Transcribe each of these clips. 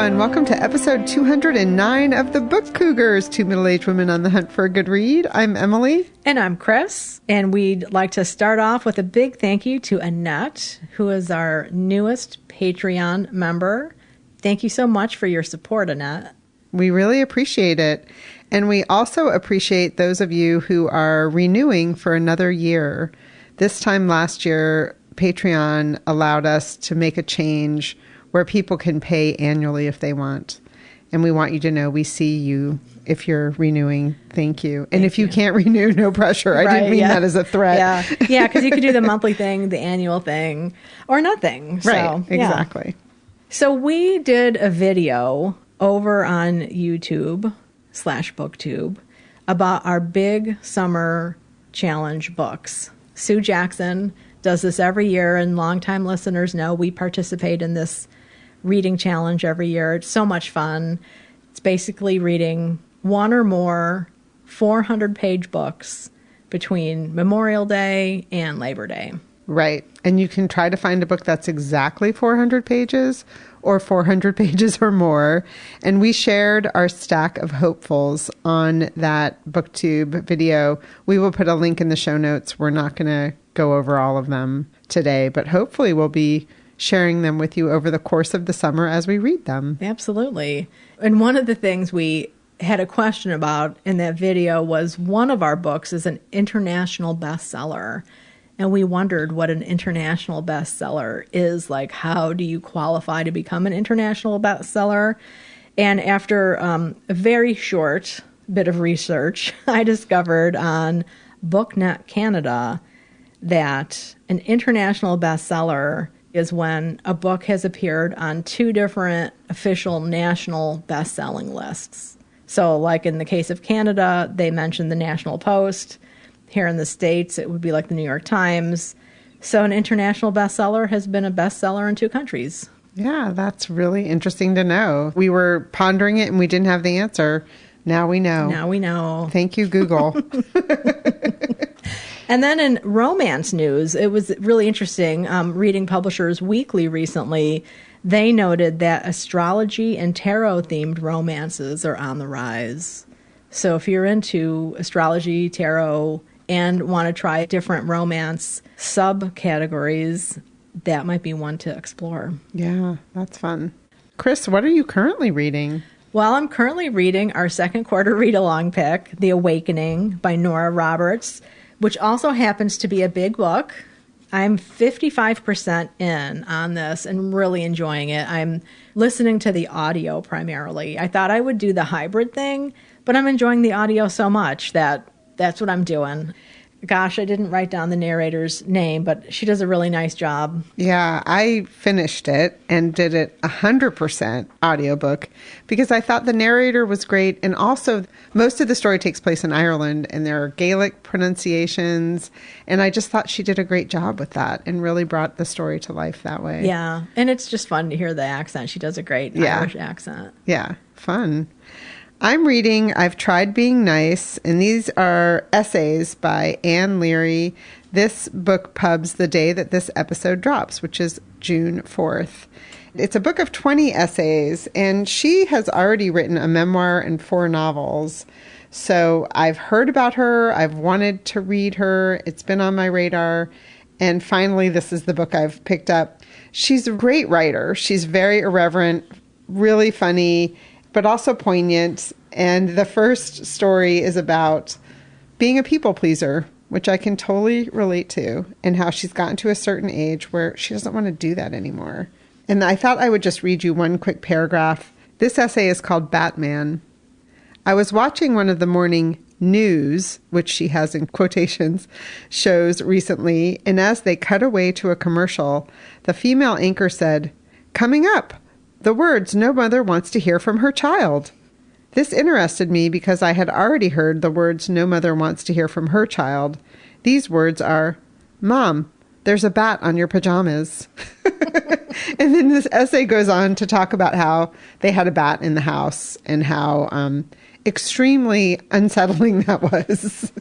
everyone. Welcome to episode 209 of the Book Cougars, two middle-aged women on the hunt for a good read. I'm Emily. And I'm Chris. And we'd like to start off with a big thank you to Annette, who is our newest Patreon member. Thank you so much for your support, Annette. We really appreciate it. And we also appreciate those of you who are renewing for another year. This time last year, Patreon allowed us to make a change where people can pay annually if they want. And we want you to know we see you if you're renewing. Thank you. And if you can't renew, no pressure. I didn't mean that as a threat. Yeah, because you could do the monthly thing, the annual thing, or nothing. Right, exactly. So we did a video over on YouTube/BookTube about our big summer challenge books. Sue Jackson does this every year, and longtime listeners know we participate in this reading challenge every year. It's so much fun. It's basically reading one or more 400-page books between Memorial Day and Labor Day. Right. And you can try to find a book that's exactly 400 pages or 400 pages or more. And we shared our stack of hopefuls on that BookTube video. We will put a link in the show notes. We're not going to go over all of them today, but hopefully we'll be sharing them with you over the course of the summer as we read them. Absolutely. And one of the things we had a question about in that video was one of our books is an international bestseller. And we wondered what an international bestseller is. Like, how do you qualify to become an international bestseller? And after a very short bit of research, I discovered on BookNet Canada that an international bestseller is when a book has appeared on two different official national best-selling lists. So like in the case of Canada, they mentioned the National Post. Here in the States, it would be like the New York Times. So an international bestseller has been a bestseller in two countries. Yeah, that's really interesting to know. We were pondering it and we didn't have the answer. Now we know. Now we know. Thank you, Google. And then in romance news, it was really interesting. Reading Publishers Weekly recently, they noted that astrology and tarot-themed romances are on the rise. So if you're into astrology, tarot, and want to try different romance subcategories, that might be one to explore. Yeah, that's fun. Chris, what are you currently reading? Well, I'm currently reading our second quarter read-along pick, The Awakening by Nora Roberts, which also happens to be a big book. I'm 55% in on this and really enjoying it. I'm listening to the audio primarily. I thought I would do the hybrid thing, but I'm enjoying the audio so much that that's what I'm doing. Gosh, I didn't write down the narrator's name, but she does a really nice job. Yeah, I finished it and did it 100% audiobook because I thought the narrator was great. And also, most of the story takes place in Ireland and there are Gaelic pronunciations. And I just thought she did a great job with that and really brought the story to life that way. Yeah, and it's just fun to hear the accent. She does a great Irish accent. Yeah, fun. I'm reading I've Tried Being Nice, and these are essays by Anne Leary. This book pubs the day that this episode drops, which is June 4th. It's a book of 20 essays, and she has already written a memoir and 4 novels. So I've heard about her. I've wanted to read her. It's been on my radar. And finally, this is the book I've picked up. She's a great writer. She's very irreverent, really funny, but also poignant. And the first story is about being a people pleaser, which I can totally relate to, and how she's gotten to a certain age where she doesn't want to do that anymore. And I thought I would just read you one quick paragraph. This essay is called Batman. I was watching one of the morning news, which she has in quotations, shows recently, and as they cut away to a commercial, the female anchor said, "Coming up, the words no mother wants to hear from her child." This interested me because I had already heard the words no mother wants to hear from her child. These words are, "Mom, there's a bat on your pajamas." And then this essay goes on to talk about how they had a bat in the house and how extremely unsettling that was.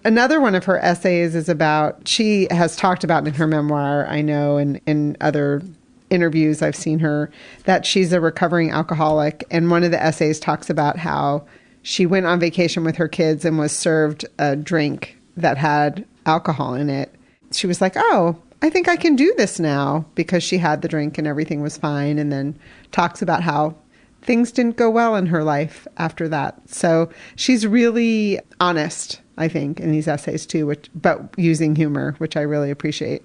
Another one of her essays is about, she has talked about in her memoir, I know, and in other interviews I've seen her, that she's a recovering alcoholic. And one of the essays talks about how she went on vacation with her kids and was served a drink that had alcohol in it. She was like, oh, I think I can do this now, because she had the drink and everything was fine. And then talks about how things didn't go well in her life after that. So she's really honest, I think, in these essays too, but using humor, which I really appreciate.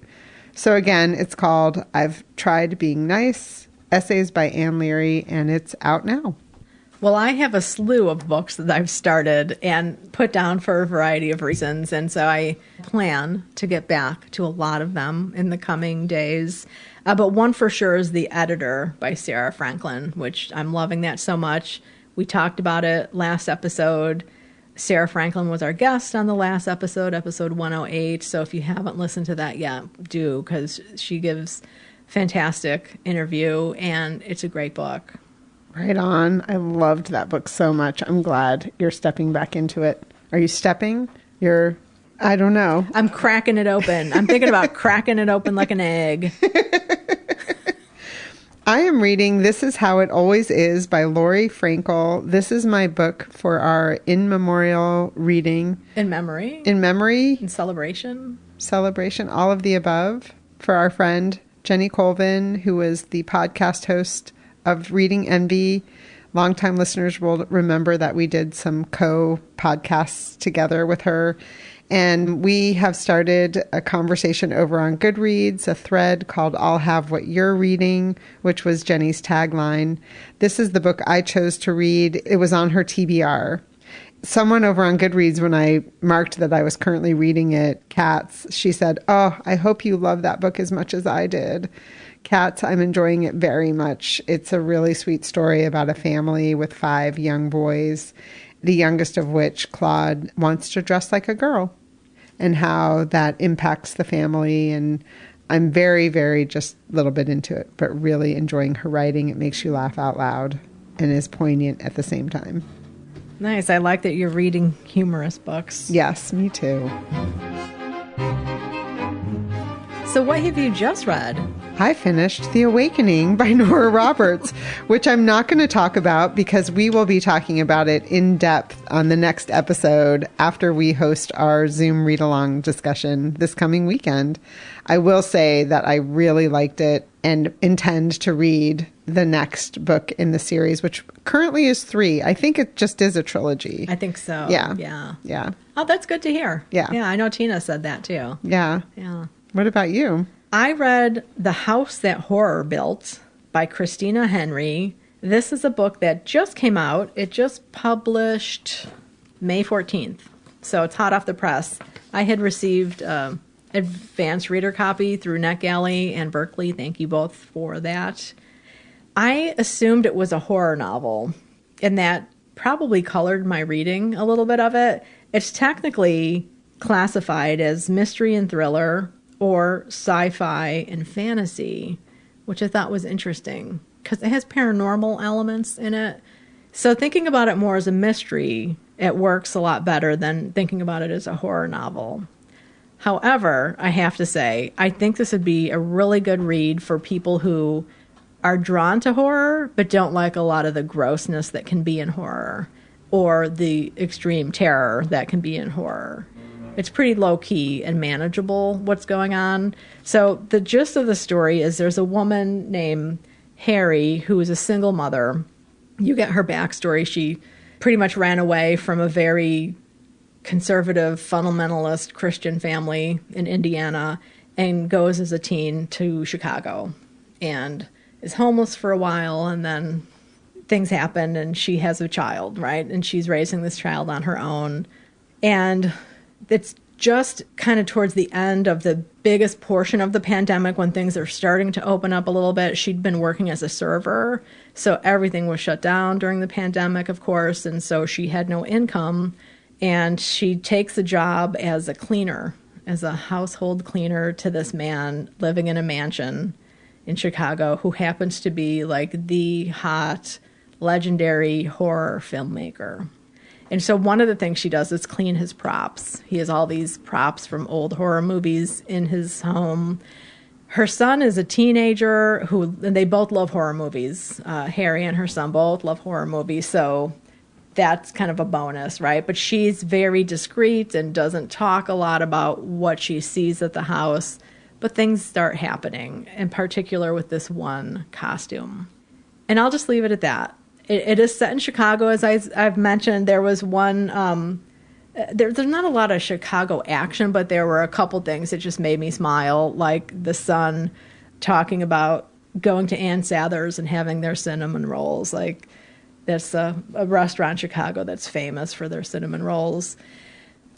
So again, it's called I've Tried Being Nice, Essays by Anne Leary, and it's out now. Well, I have a slew of books that I've started and put down for a variety of reasons, and so I plan to get back to a lot of them in the coming days. But one for sure is The Editor by Sara Franklin, which I'm loving that so much. We talked about it last episode. Sara Franklin was our guest on the last episode, episode 108. So if you haven't listened to that yet, do, because she gives fantastic interview and it's a great book. Right on. I loved that book so much. I'm glad you're stepping back into it. Are you stepping? I don't know. I'm cracking it open. I'm thinking about cracking it open like an egg. I am reading This Is How It Always Is by Lori Frankel. This is my book for our in memorial reading. In memory. In memory. In celebration. Celebration. All of the above. For our friend Jenny Colvin, who was the podcast host of Reading Envy. Longtime listeners will remember that we did some co-podcasts together with her. And we have started a conversation over on Goodreads, a thread called I'll Have What You're Reading, which was Jenny's tagline. This is the book I chose to read. It was on her TBR. Someone over on Goodreads, when I marked that I was currently reading it, Katz, she said, oh, I hope you love that book as much as I did. Katz, I'm enjoying it very much. It's a really sweet story about a family with 5 young boys, the youngest of which, Claude, wants to dress like a girl, and how that impacts the family. And I'm very, very just a little bit into it, but really enjoying her writing. It makes you laugh out loud and is poignant at the same time. Nice. I like that you're reading humorous books. Yes, me too. So what have you just read? I finished The Awakening by Nora Roberts, which I'm not going to talk about because we will be talking about it in depth on the next episode after we host our Zoom read-along discussion this coming weekend. I will say that I really liked it and intend to read the next book in the series, which currently is 3. I think it just is a trilogy. I think so. Yeah. Oh, that's good to hear. Yeah. Yeah, I know Tina said that too. Yeah. What about you? I read The House That Horror Built by Christina Henry. This is a book that just came out. It just published May 14th. So it's hot off the press. I had received advanced reader copy through NetGalley and Berkeley. Thank you both for that. I assumed it was a horror novel, and that probably colored my reading a little bit of it. It's technically classified as mystery and thriller or sci-fi and fantasy, which I thought was interesting because it has paranormal elements in it. So thinking about it more as a mystery, it works a lot better than thinking about it as a horror novel. However, I have to say, I think this would be a really good read for people who are drawn to horror but don't like a lot of the grossness that can be in horror or the extreme terror that can be in horror. It's pretty low-key and manageable, what's going on. So the gist of the story is there's a woman named Harry who is a single mother. You get her backstory. She pretty much ran away from a very conservative, fundamentalist Christian family in Indiana and goes as a teen to Chicago and is homeless for a while, and then things happen and she has a child, right? And she's raising this child on her own. And it's just kind of towards the end of the biggest portion of the pandemic when things are starting to open up a little bit. She'd been working as a server, so everything was shut down during the pandemic, of course, and so she had no income. And she takes a job as a cleaner, as a household cleaner to this man living in a mansion in Chicago who happens to be like the hot, legendary horror filmmaker. And so one of the things she does is clean his props. He has all these props from old horror movies in his home. Her son is a teenager and they both love horror movies. Harry and her son both love horror movies, so that's kind of a bonus, right? But she's very discreet and doesn't talk a lot about what she sees at the house. But things start happening, in particular with this one costume. And I'll just leave it at that. It is set in Chicago, as I've mentioned. There was one... There's not a lot of Chicago action, but there were a couple things that just made me smile, like the son talking about going to Ann Sather's and having their cinnamon rolls. Like, that's a restaurant in Chicago that's famous for their cinnamon rolls.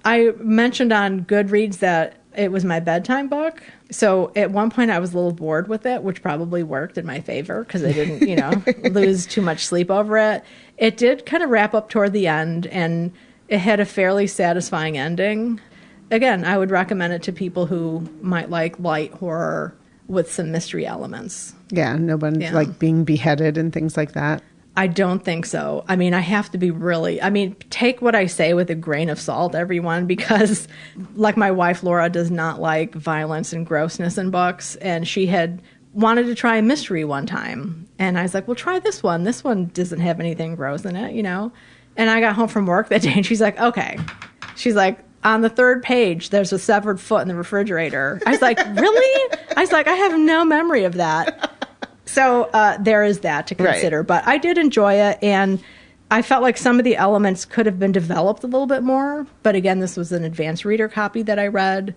I mentioned on Goodreads that it was my bedtime book. So at one point I was a little bored with it, which probably worked in my favor because I didn't, lose too much sleep over it. It did kind of wrap up toward the end, and it had a fairly satisfying ending. Again, I would recommend it to people who might like light horror with some mystery elements. Yeah, nobody's like being beheaded and things like that. I don't think so. I mean, I have to be take what I say with a grain of salt, everyone, because like my wife, Laura, does not like violence and grossness in books. And she had wanted to try a mystery one time. And I was like, well, try this one. This one doesn't have anything gross in it, And I got home from work that day and she's like, okay. She's like, on the third page, there's a severed foot in the refrigerator. I was like, really? I was like, I have no memory of that. So there is that to consider. Right. But I did enjoy it, and I felt like some of the elements could have been developed a little bit more. But again, this was an advanced reader copy that I read.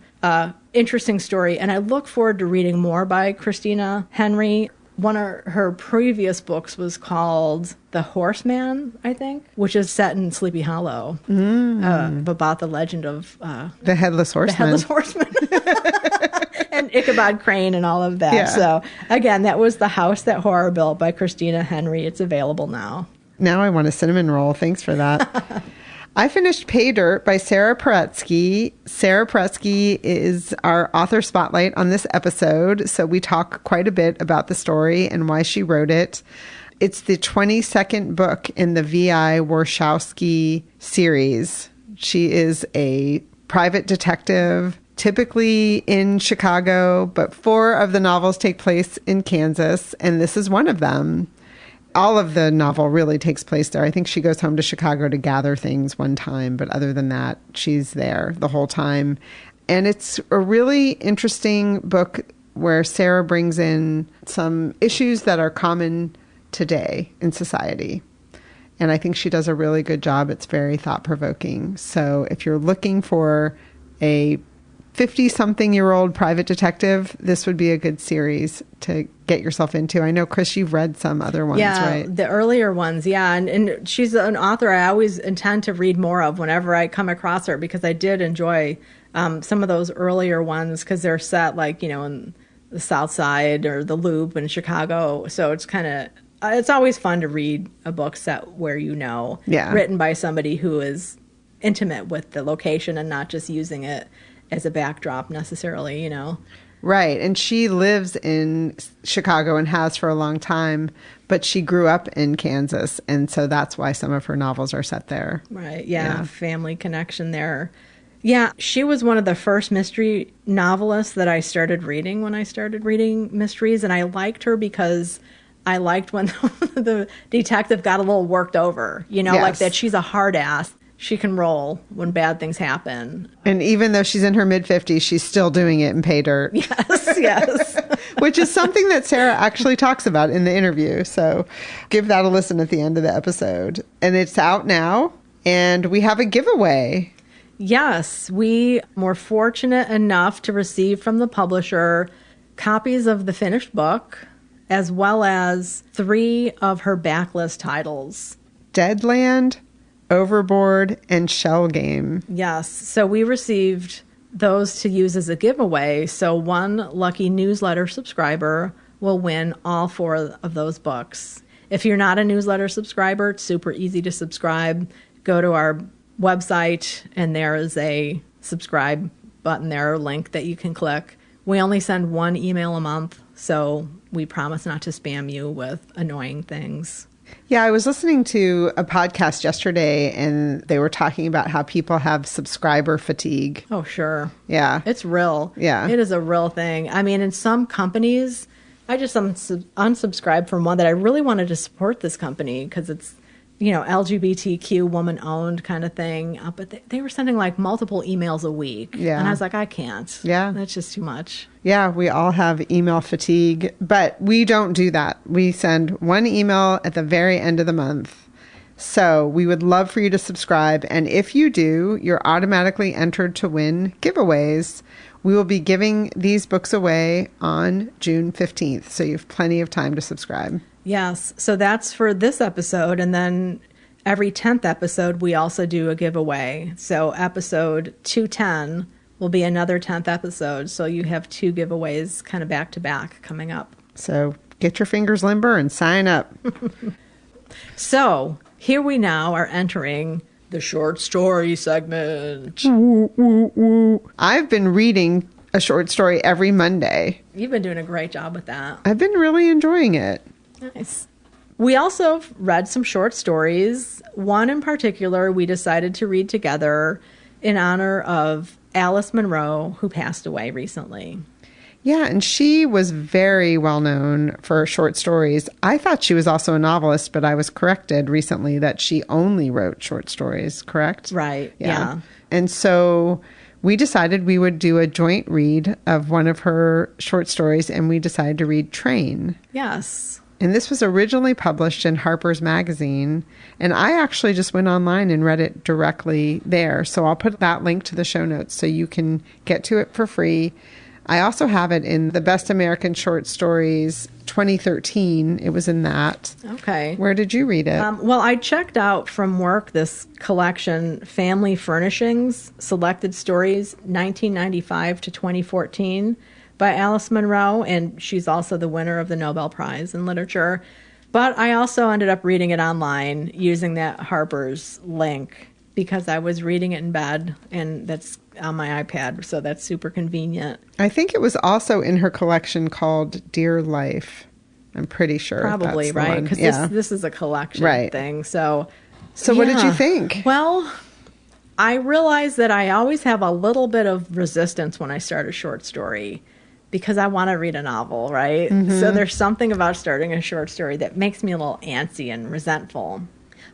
Interesting story. And I look forward to reading more by Christina Henry. One of her previous books was called The Horseman, I think, which is set in Sleepy Hollow, about the legend of... the Headless Horseman. The Headless Horseman. And Ichabod Crane and all of that. Yeah. So, again, that was The House That Horror Built by Christina Henry. It's available now. Now I want a cinnamon roll. Thanks for that. I finished Pay Dirt by Sara Paretsky. Sara Paretsky is our author spotlight on this episode, so we talk quite a bit about the story and why she wrote it. It's the 22nd book in the V.I. Warshawski series. She is a private detective, typically in Chicago, but 4 of the novels take place in Kansas, and this is one of them. All of the novel really takes place there. I think she goes home to Chicago to gather things one time, but other than that, she's there the whole time. And it's a really interesting book where Sara brings in some issues that are common today in society. And I think she does a really good job. It's very thought-provoking. So if you're looking for a 50-something-year-old private detective, this would be a good series to get yourself into. I know, Chris, you've read some other ones, right? The earlier ones, yeah. And she's an author I always intend to read more of whenever I come across her, because I did enjoy some of those earlier ones because they're set in the South Side or the Loop in Chicago. So it's kind of... it's always fun to read a book set where written by somebody who is intimate with the location and not just using it as a backdrop necessarily, Right. And she lives in Chicago and has for a long time, but she grew up in Kansas. And so that's why some of her novels are set there. Right. Yeah. Family connection there. Yeah. She was one of the first mystery novelists that I started reading when I started reading mysteries. And I liked her because I liked when the detective got a little worked over, like that she's a hard ass. She can roll when bad things happen. And even though she's in her mid-50s, she's still doing it in Pay Dirt. Yes. Which is something that Sara actually talks about in the interview. So give that a listen at the end of the episode. And it's out now. And we have a giveaway. Yes. We were fortunate enough to receive from the publisher copies of the finished book, as well as 3 of her backlist titles. Deadland, Overboard, and Shell Game. Yes. So we received those to use as a giveaway. So one lucky newsletter subscriber will win all 4 of those books. If you're not a newsletter subscriber, it's super easy to subscribe. Go to our website, and there is a subscribe button there, a link that you can click. We only send 1 email a month, so we promise not to spam you with annoying things. Yeah, I was listening to a podcast yesterday and they were talking about how people have subscriber fatigue. Oh, sure. Yeah. It's real. Yeah. It is a real thing. I mean, in some companies, I just unsubscribed from one that I really wanted to support this company because it's, LGBTQ woman owned kind of thing. But they were sending like multiple emails a week. Yeah. And I was like, I can't. Yeah. That's just too much. Yeah, we all have email fatigue, but we don't do that. We send one email at the very end of the month. So we would love for you to subscribe. And if you do, you're automatically entered to win giveaways. We will be giving these books away on June 15th. So you have plenty of time to subscribe. Yes. So that's for this episode. And then every 10th episode, we also do a giveaway. So episode 210 will be another 10th episode. So you have 2 giveaways kind of back to back coming up. So get your fingers limber and sign up. So here we now are entering the short story segment. Woo, woo, woo. I've been reading a short story every Monday. You've been doing a great job with that. I've been really enjoying it. Nice. We also read some short stories. One in particular we decided to read together in honor of Alice Munro, who passed away recently. Yeah, and she was very well known for short stories. I thought she was also a novelist, but I was corrected recently that she only wrote short stories, correct? Right, yeah. And so we decided we would do a joint read of one of her short stories, and we decided to read Train. Yes. And this was originally published in Harper's Magazine, and I actually just went online and read it directly there. So I'll put that link to the show notes so you can get to it for free. I also have it in the Best American Short Stories 2013. It was in that. Okay. Where did you read it? Well, I checked out from work this collection, Family Furnishings, Selected Stories, 1995 to 2014, by Alice Munro, and she's also the winner of the Nobel Prize in Literature. But I also ended up reading it online using that Harper's link because I was reading it in bed, and that's on my iPad, so that's super convenient. I think it was also in her collection called Dear Life. I'm pretty sure. Probably, that's right? Because this is a collection thing. So what did you think? Well, I realized that I always have a little bit of resistance when I start a short story because I want to read a novel, right? Mm-hmm. So there's something about starting a short story that makes me a little antsy and resentful.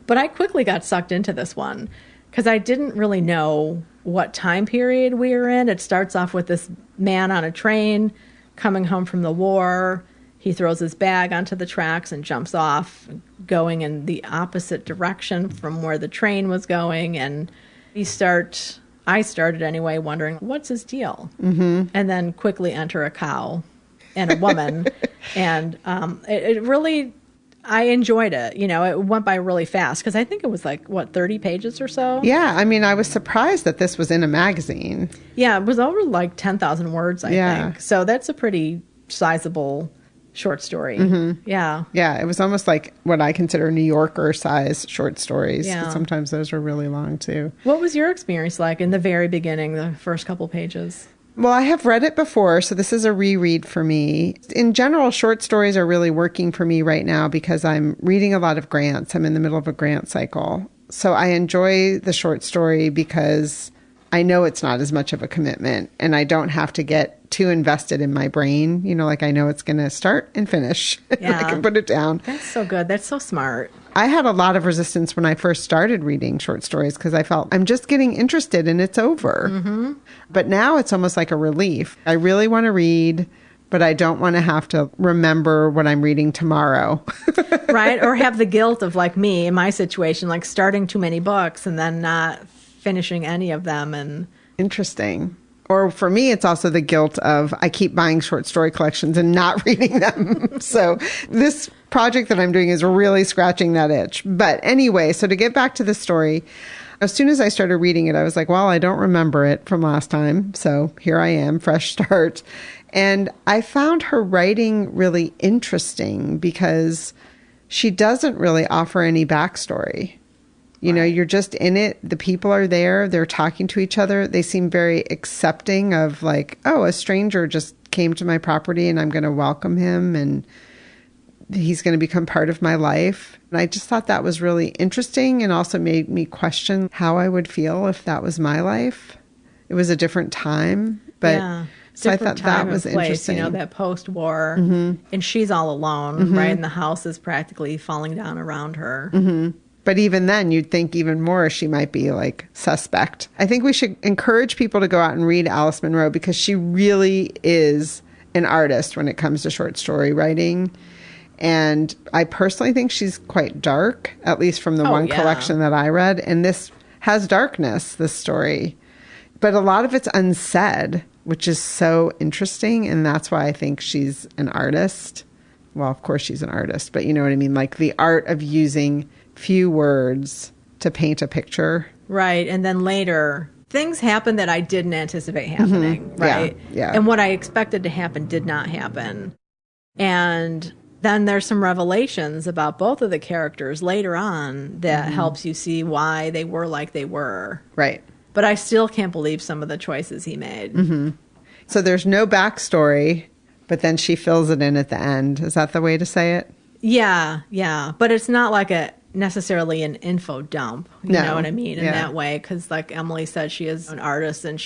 But I quickly got sucked into this one because I didn't really know what time period we were in. It starts off with this man on a train coming home from the war. He throws his bag onto the tracks and jumps off, going in the opposite direction from where the train was going. And I started anyway, wondering, what's his deal? Mm-hmm. And then quickly enter a cow and a woman. And it really, I enjoyed it. It went by really fast because I think it was 30 pages or so? Yeah, I mean, I was surprised that this was in a magazine. Yeah, it was over 10,000 words, I think. So that's a pretty sizable short story. Mm-hmm. Yeah. Yeah, it was almost like what I consider New Yorker size short stories. Yeah. But sometimes those are really long too. What was your experience like in the very beginning, the first couple pages? Well, I have read it before, so this is a reread for me. In general, short stories are really working for me right now because I'm reading a lot of grants. I'm in the middle of a grant cycle. So I enjoy the short story because I know it's not as much of a commitment and I don't have to get too invested in my brain. I know it's going to start and finish. Yeah. I can put it down. That's so good. That's so smart. I had a lot of resistance when I first started reading short stories because I felt I'm just getting interested and it's over. Mm-hmm. But now it's almost like a relief. I really want to read, but I don't want to have to remember what I'm reading tomorrow. Right? Or have the guilt of me in my situation, starting too many books and then not finishing any of them. And interesting. Or for me, it's also the guilt of I keep buying short story collections and not reading them. So this project that I'm doing is really scratching that itch. But anyway, so to get back to the story, as soon as I started reading it, I was like, well, I don't remember it from last time. So here I am, fresh start. And I found her writing really interesting because she doesn't really offer any backstory. You're just in it. The people are there. They're talking to each other. They seem very accepting of a stranger just came to my property and I'm going to welcome him. And he's going to become part of my life. And I just thought that was really interesting and also made me question how I would feel if that was my life. It was a different time, but Yeah. so I Different thought that time was and place, interesting. you know, that post-war, and she's all alone, right? And the house is practically falling down around her. But even then, you'd think even more she might be like suspect. I think we should encourage people to go out and read Alice Munro because she really is an artist when it comes to short story writing. And I personally think she's quite dark, at least from the one collection that I read. And this has darkness, this story. But a lot of it's unsaid, which is so interesting. And that's why I think she's an artist. Well, of course she's an artist, but you know what I mean? Like the art of using few words to paint a picture. Right. And then later, things happen that I didn't anticipate happening, right? Yeah. And what I expected to happen did not happen. And then there's some revelations about both of the characters later on that helps you see why they were like they were. Right. But I still can't believe some of the choices he made. So there's no backstory, but then she fills it in at the end. Is that the way to say it? Yeah. But it's not like necessarily an info dump. You know what I mean? In that way. Because like Emily said, she is an artist and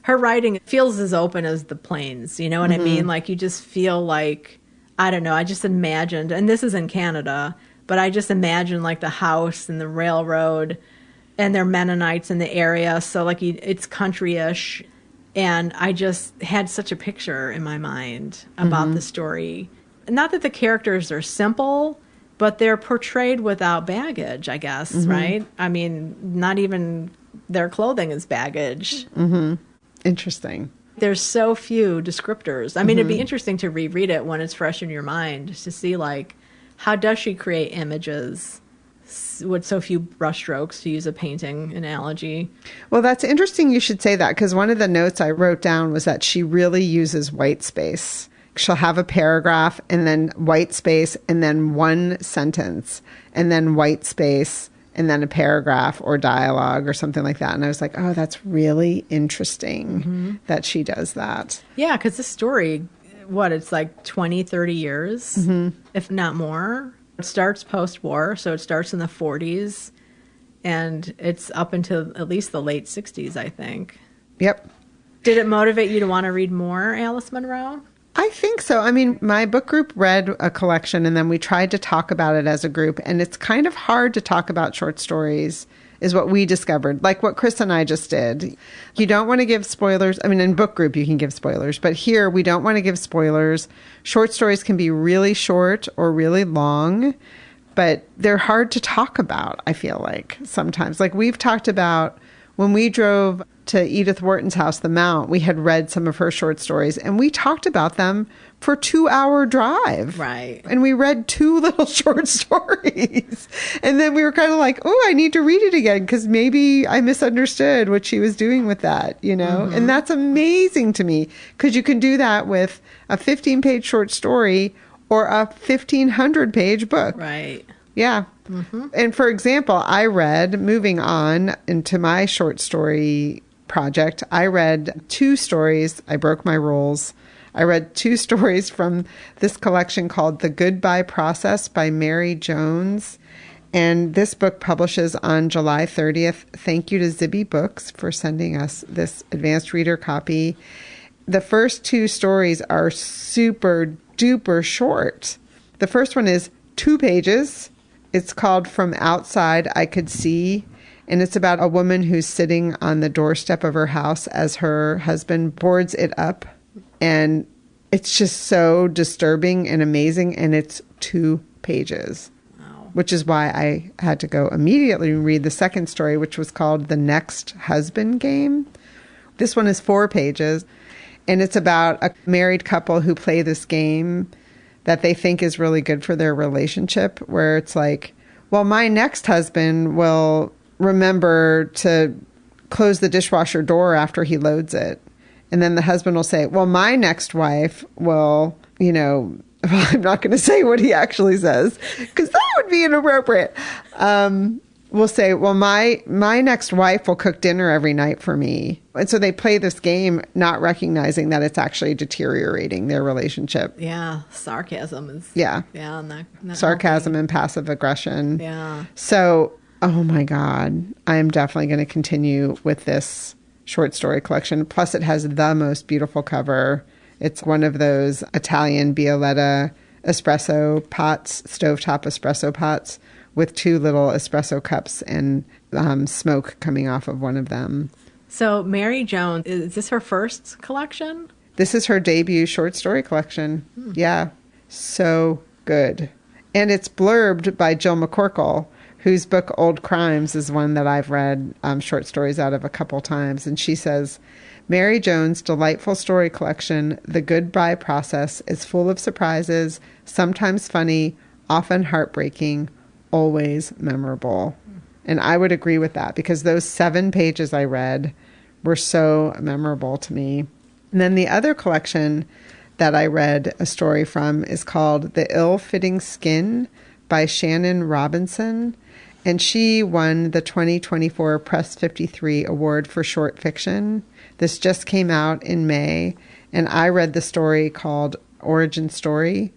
her writing feels as open as the plains. You know what I mean? Like you just feel like, I don't know, I just imagined, and this is in Canada, but I just imagined like the house and the railroad and they're Mennonites in the area. So like it's country-ish. And I just had such a picture in my mind about the story. Not that the characters are simple, but they're portrayed without baggage, I guess, right? I mean, not even their clothing is baggage. Interesting. There's so few descriptors. I mean, it'd be interesting to reread it when it's fresh in your mind to see, like, how does she create images with so few brushstrokes, to use a painting analogy? Well, that's interesting you should say that, because one of the notes I wrote down was that she really uses white space. She'll have a paragraph and then white space and then one sentence and then white space and then a paragraph or dialogue or something like that. And I was like, oh, that's really interesting that she does that. Yeah, because this story, it's like 20, 30 years, if not more. It starts post-war, so it starts in the 40s, and it's up until at least the late 60s, I think. Yep. Did it motivate you to want to read more Alice Munro? I think so. I mean, my book group read a collection, and then we tried to talk about it as a group, and it's kind of hard to talk about short stories, is what we discovered, like what Chris and I just did. You don't want to give spoilers. I mean, in book group, you can give spoilers, but here we don't want to give spoilers. Short stories can be really short or really long, but they're hard to talk about, I feel like, sometimes. Like we've talked about when we drove to Edith Wharton's house, The Mount, we had read some of her short stories, and we talked about them for a 2-hour drive. Right. And we read 2 little short stories. And then we were kind of like, oh, I need to read it again because maybe I misunderstood what she was doing with that, you know? And that's amazing to me because you can do that with a 15-page short story or a 1,500-page book. Right. Yeah. And for example, I read, moving on into my short story project, I read 2 stories. I broke my rules. I read 2 stories from this collection called The Goodbye Process by Mary Jones. And this book publishes on July 30th. Thank you to Zibby Books for sending us this advanced reader copy. The first 2 stories are super duper short. The first one is 2 pages. It's called From Outside I Could See, and it's about a woman who's sitting on the doorstep of her house as her husband boards it up, and it's just so disturbing and amazing, and it's 2 pages, which is why I had to go immediately read the second story, which was called The Next Husband Game. This one is 4 pages, and it's about a married couple who play this game that they think is really good for their relationship, where it's like, well, my next husband will remember to close the dishwasher door after he loads it. And then the husband will say, well, my next wife will, well, I'm not going to say what he actually says because that would be inappropriate. will say, well, my next wife will cook dinner every night for me. And so they play this game not recognizing that it's actually deteriorating their relationship. Yeah. Sarcasm is. Yeah. Yeah. Not Sarcasm and passive aggression. Yeah. So, oh my God, I am definitely going to continue with this short story collection. Plus, it has the most beautiful cover. It's one of those Italian Violetta espresso pots, stovetop espresso pots, with two little espresso cups and smoke coming off of one of them. So Mary Jones, is this her first collection? This is her debut short story collection. Yeah. So good. And it's blurbed by Jill McCorkle, whose book Old Crimes is one that I've read short stories out of a couple times. And she says, Mary Jones' delightful story collection, The Goodbye Process, is full of surprises, sometimes funny, often heartbreaking, always memorable. And I would agree with that because those 7 pages I read were so memorable to me. And then the other collection that I read a story from is called The Ill-Fitting Skin by Shannon Robinson. And she won the 2024 Press 53 Award for Short Fiction. This just came out in May. And I read the story called Origin Story.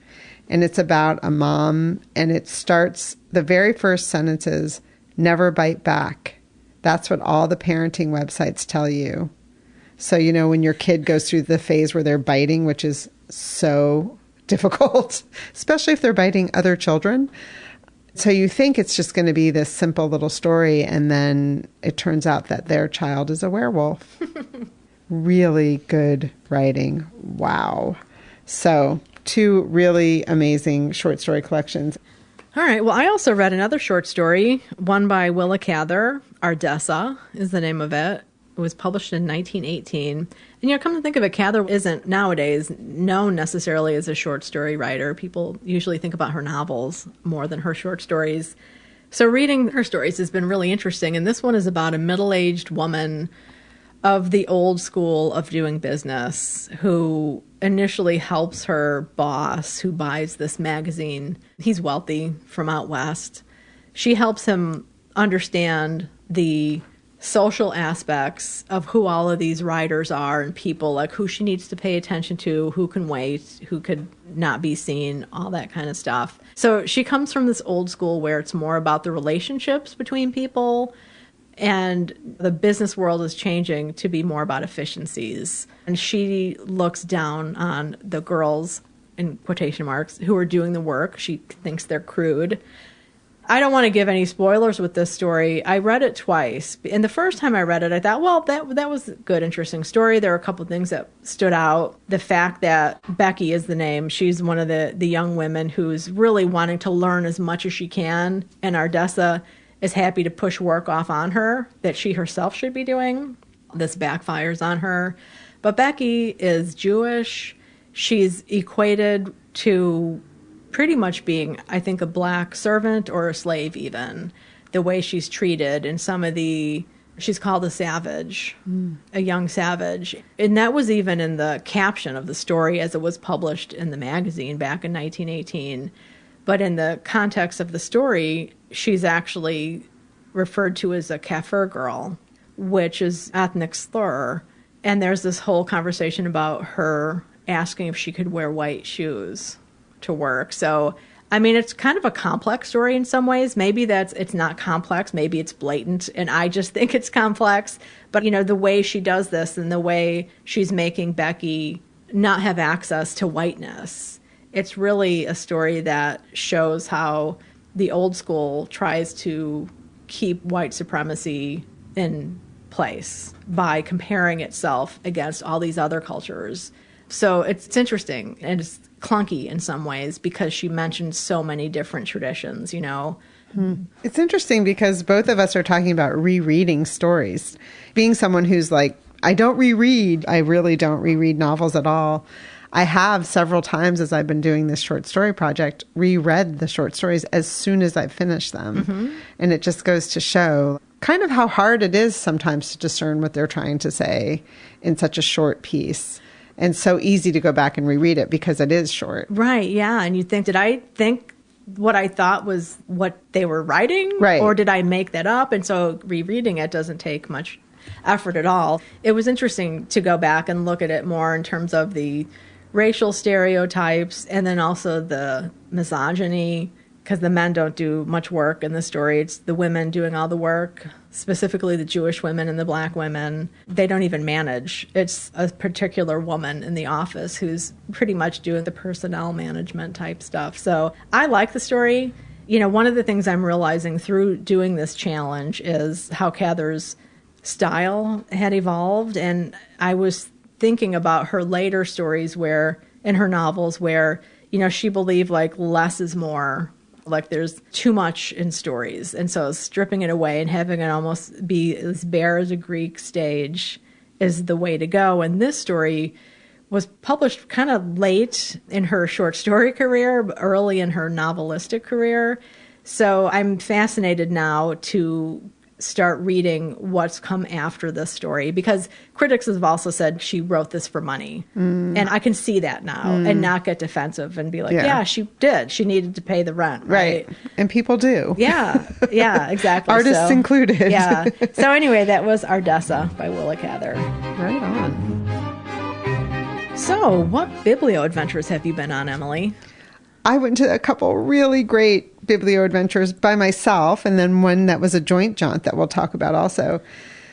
And it's about a mom, and it starts, the very first sentence is, never bite back. That's what all the parenting websites tell you. So, you know, when your kid goes through the phase where they're biting, which is so difficult, especially if they're biting other children. So you think it's just going to be this simple little story, and then it turns out that their child is a werewolf. Really good writing. Wow. So 2 really amazing short story collections. All right. Well, I also read another short story, one by Willa Cather. Ardessa is the name of it. It was published in 1918. And, you know, come to think of it, Cather isn't nowadays known necessarily as a short story writer. People usually think about her novels more than her short stories. So reading her stories has been really interesting. And this one is about a middle-aged woman of the old school of doing business who initially helps her boss who buys this magazine. He's wealthy from out west. She helps him understand the social aspects of who all of these writers are and people, like who she needs to pay attention to, who can wait, who could not be seen, all that kind of stuff. So she comes from this old school where it's more about the relationships between people, and the business world is changing to be more about efficiencies. And she looks down on the girls, in quotation marks, who are doing the work. She thinks they're crude. I don't want to give any spoilers with this story. I read it twice. And the first time I read it, I thought, well, that was a good, interesting story. There were a couple of things that stood out. The fact that Becky is the name. She's one of the young women who's really wanting to learn as much as she can. And Ardessa is happy to push work off on her that she herself should be doing. This backfires on her. But Becky is Jewish. She's equated to pretty much being, I think, a black servant or a slave even. The way she's treated and she's called a savage, a young savage. And that was even in the caption of the story as it was published in the magazine back in 1918. But in the context of the story, she's actually referred to as a Kafir girl, which is ethnic slur. And there's this whole conversation about her asking if she could wear white shoes to work. So, I mean, it's kind of a complex story in some ways. Maybe it's not complex. Maybe it's blatant. And I just think it's complex. But, you know, the way she does this and the way she's making Becky not have access to whiteness, it's really a story that shows how the old school tries to keep white supremacy in place by comparing itself against all these other cultures. So it's interesting, and it's clunky in some ways because she mentions so many different traditions, you know. It's interesting because both of us are talking about rereading stories. Being someone who's like, I don't reread. I really don't reread novels at all. I have several times as I've been doing this short story project, reread the short stories as soon as I've finished them. Mm-hmm. And it just goes to show kind of how hard it is sometimes to discern what they're trying to say in such a short piece. And so easy to go back and reread it because it is short. Right, yeah. And you think, did I think what I thought was what they were writing? Right. Or did I make that up? And so rereading it doesn't take much effort at all. It was interesting to go back and look at it more in terms of the racial stereotypes and then also the misogyny, because the men don't do much work in the story. It's the women doing all the work, specifically the Jewish women and the black women. They don't even manage. It's a particular woman in the office who's pretty much doing the personnel management type stuff. So I like the story. You know, one of the things I'm realizing through doing this challenge is how Cather's style had evolved. And I was thinking about her later stories where, in her novels, where, you know, she believed like less is more. Like there's too much in stories. And so stripping it away and having it almost be as bare as a Greek stage is the way to go. And this story was published kind of late in her short story career, but early in her novelistic career. So I'm fascinated now to start reading what's come after this story, because critics have also said she wrote this for money. And I can see that now and not get defensive and be like, yeah, she did. She needed to pay the rent. Right. And people do. Yeah, exactly. Artists included. Yeah. So anyway, that was Ardessa by Willa Cather. Right on. So what biblio adventures have you been on, Emily? I went to a couple really great biblio adventures by myself, and then one that was a joint jaunt that we'll talk about also.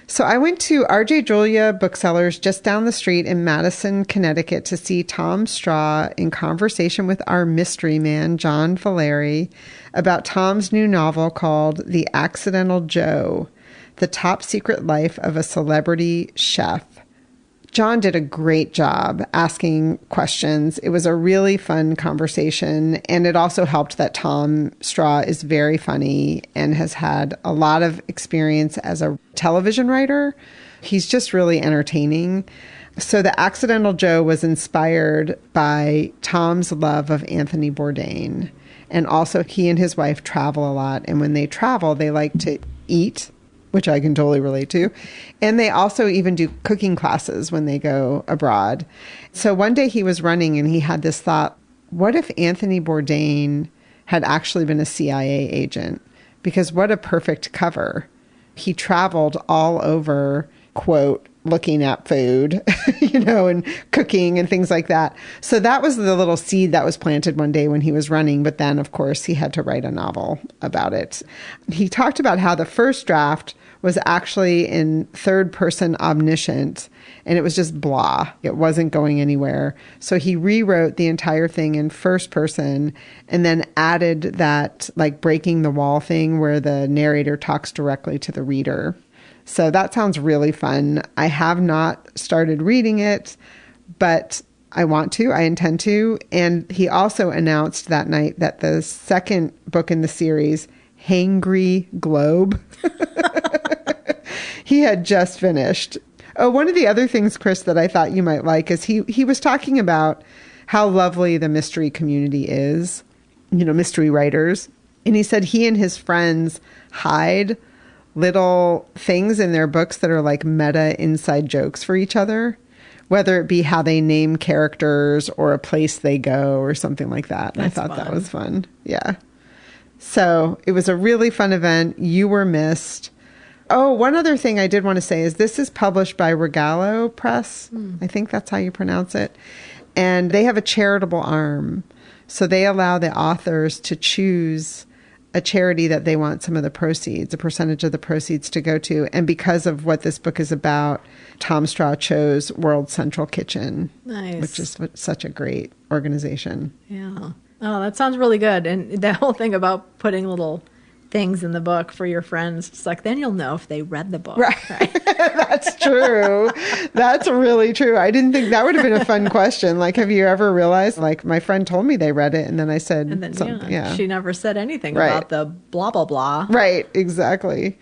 So I went to R.J. Julia Booksellers just down the street in Madison, Connecticut to see Tom Straw in conversation with our mystery man, John Valeri, about Tom's new novel called The Accidental Joe, The Top Secret Life of a Celebrity Chef. John did a great job asking questions. It was a really fun conversation. And it also helped that Tom Straw is very funny and has had a lot of experience as a television writer. He's just really entertaining. So The Accidental Joe was inspired by Tom's love of Anthony Bourdain. And also he and his wife travel a lot. And when they travel, they like to eat, which I can totally relate to. And they also even do cooking classes when they go abroad. So one day he was running and he had this thought, what if Anthony Bourdain had actually been a CIA agent? Because what a perfect cover. He traveled all over, quote, looking at food, you know, and cooking and things like that. So that was the little seed that was planted one day when he was running. But then, of course, he had to write a novel about it. He talked about how the first draft was actually in third person omniscient, and it was just blah. It wasn't going anywhere. So he rewrote the entire thing in first person and then added that like breaking the wall thing where the narrator talks directly to the reader. So that sounds really fun. I have not started reading it, but I want to. I intend to. And he also announced that night that the second book in the series, Hangry Globe, he had just finished. Oh, one of the other things, Chris, that I thought you might like is he was talking about how lovely the mystery community is, you know, mystery writers. And he said he and his friends hide little things in their books that are like meta inside jokes for each other, whether it be how they name characters or a place they go or something like that. I thought that was fun. Yeah. So it was a really fun event. You were missed. Oh, one other thing I did want to say is this is published by Regalo Press. I think that's how you pronounce it. And they have a charitable arm. So they allow the authors to choose a charity that they want some of the proceeds, a percentage of the proceeds to go to. And because of what this book is about, Tom Straw chose World Central Kitchen, which is such a great organization. Yeah. Oh, that sounds really good. And that whole thing about putting little things in the book for your friends, it's like, then you'll know if they read the book. Right. That's true. That's really true. I didn't think that would have been a fun question. Like, have you ever realized, like, my friend told me they read it, and then I said, and then, she never said anything right. about the blah, blah, blah. Right. Exactly.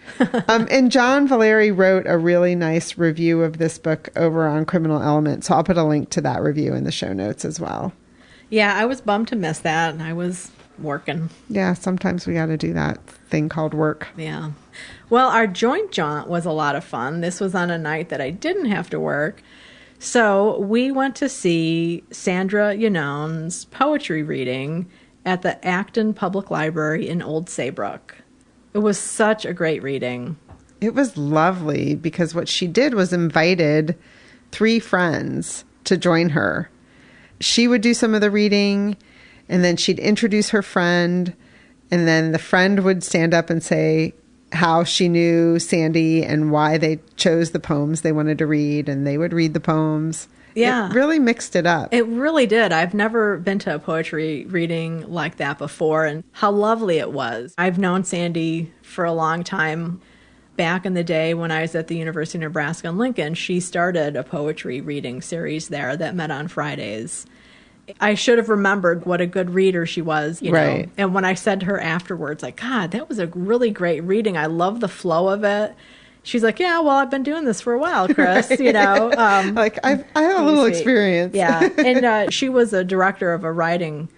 And John Valeri wrote a really nice review of this book over on Criminal Element. So I'll put a link to that review in the show notes as well. Yeah, I was bummed to miss that. I was working. Yeah, sometimes we got to do that thing called work. Yeah. Well, our joint jaunt was a lot of fun. This was on a night that I didn't have to work. So we went to see Sandra Yanone's poetry reading at the Acton Public Library in Old Saybrook. It was such a great reading. It was lovely because what she did was invited 3 friends to join her. She would do some of the reading, and then she'd introduce her friend, and then the friend would stand up and say how she knew Sandy and why they chose the poems they wanted to read, and they would read the poems. Yeah. It really mixed it up. It really did. I've never been to a poetry reading like that before, and how lovely it was. I've known Sandy for a long time. Back in the day when I was at the University of Nebraska in Lincoln, she started a poetry reading series there that met on Fridays. I should have remembered what a good reader she was, you know. And when I said to her afterwards, like, God, that was a really great reading. I love the flow of it. She's like, yeah, well, I've been doing this for a while, Chris, you know. Like, I have a little experience. Yeah. And she was a director of a writing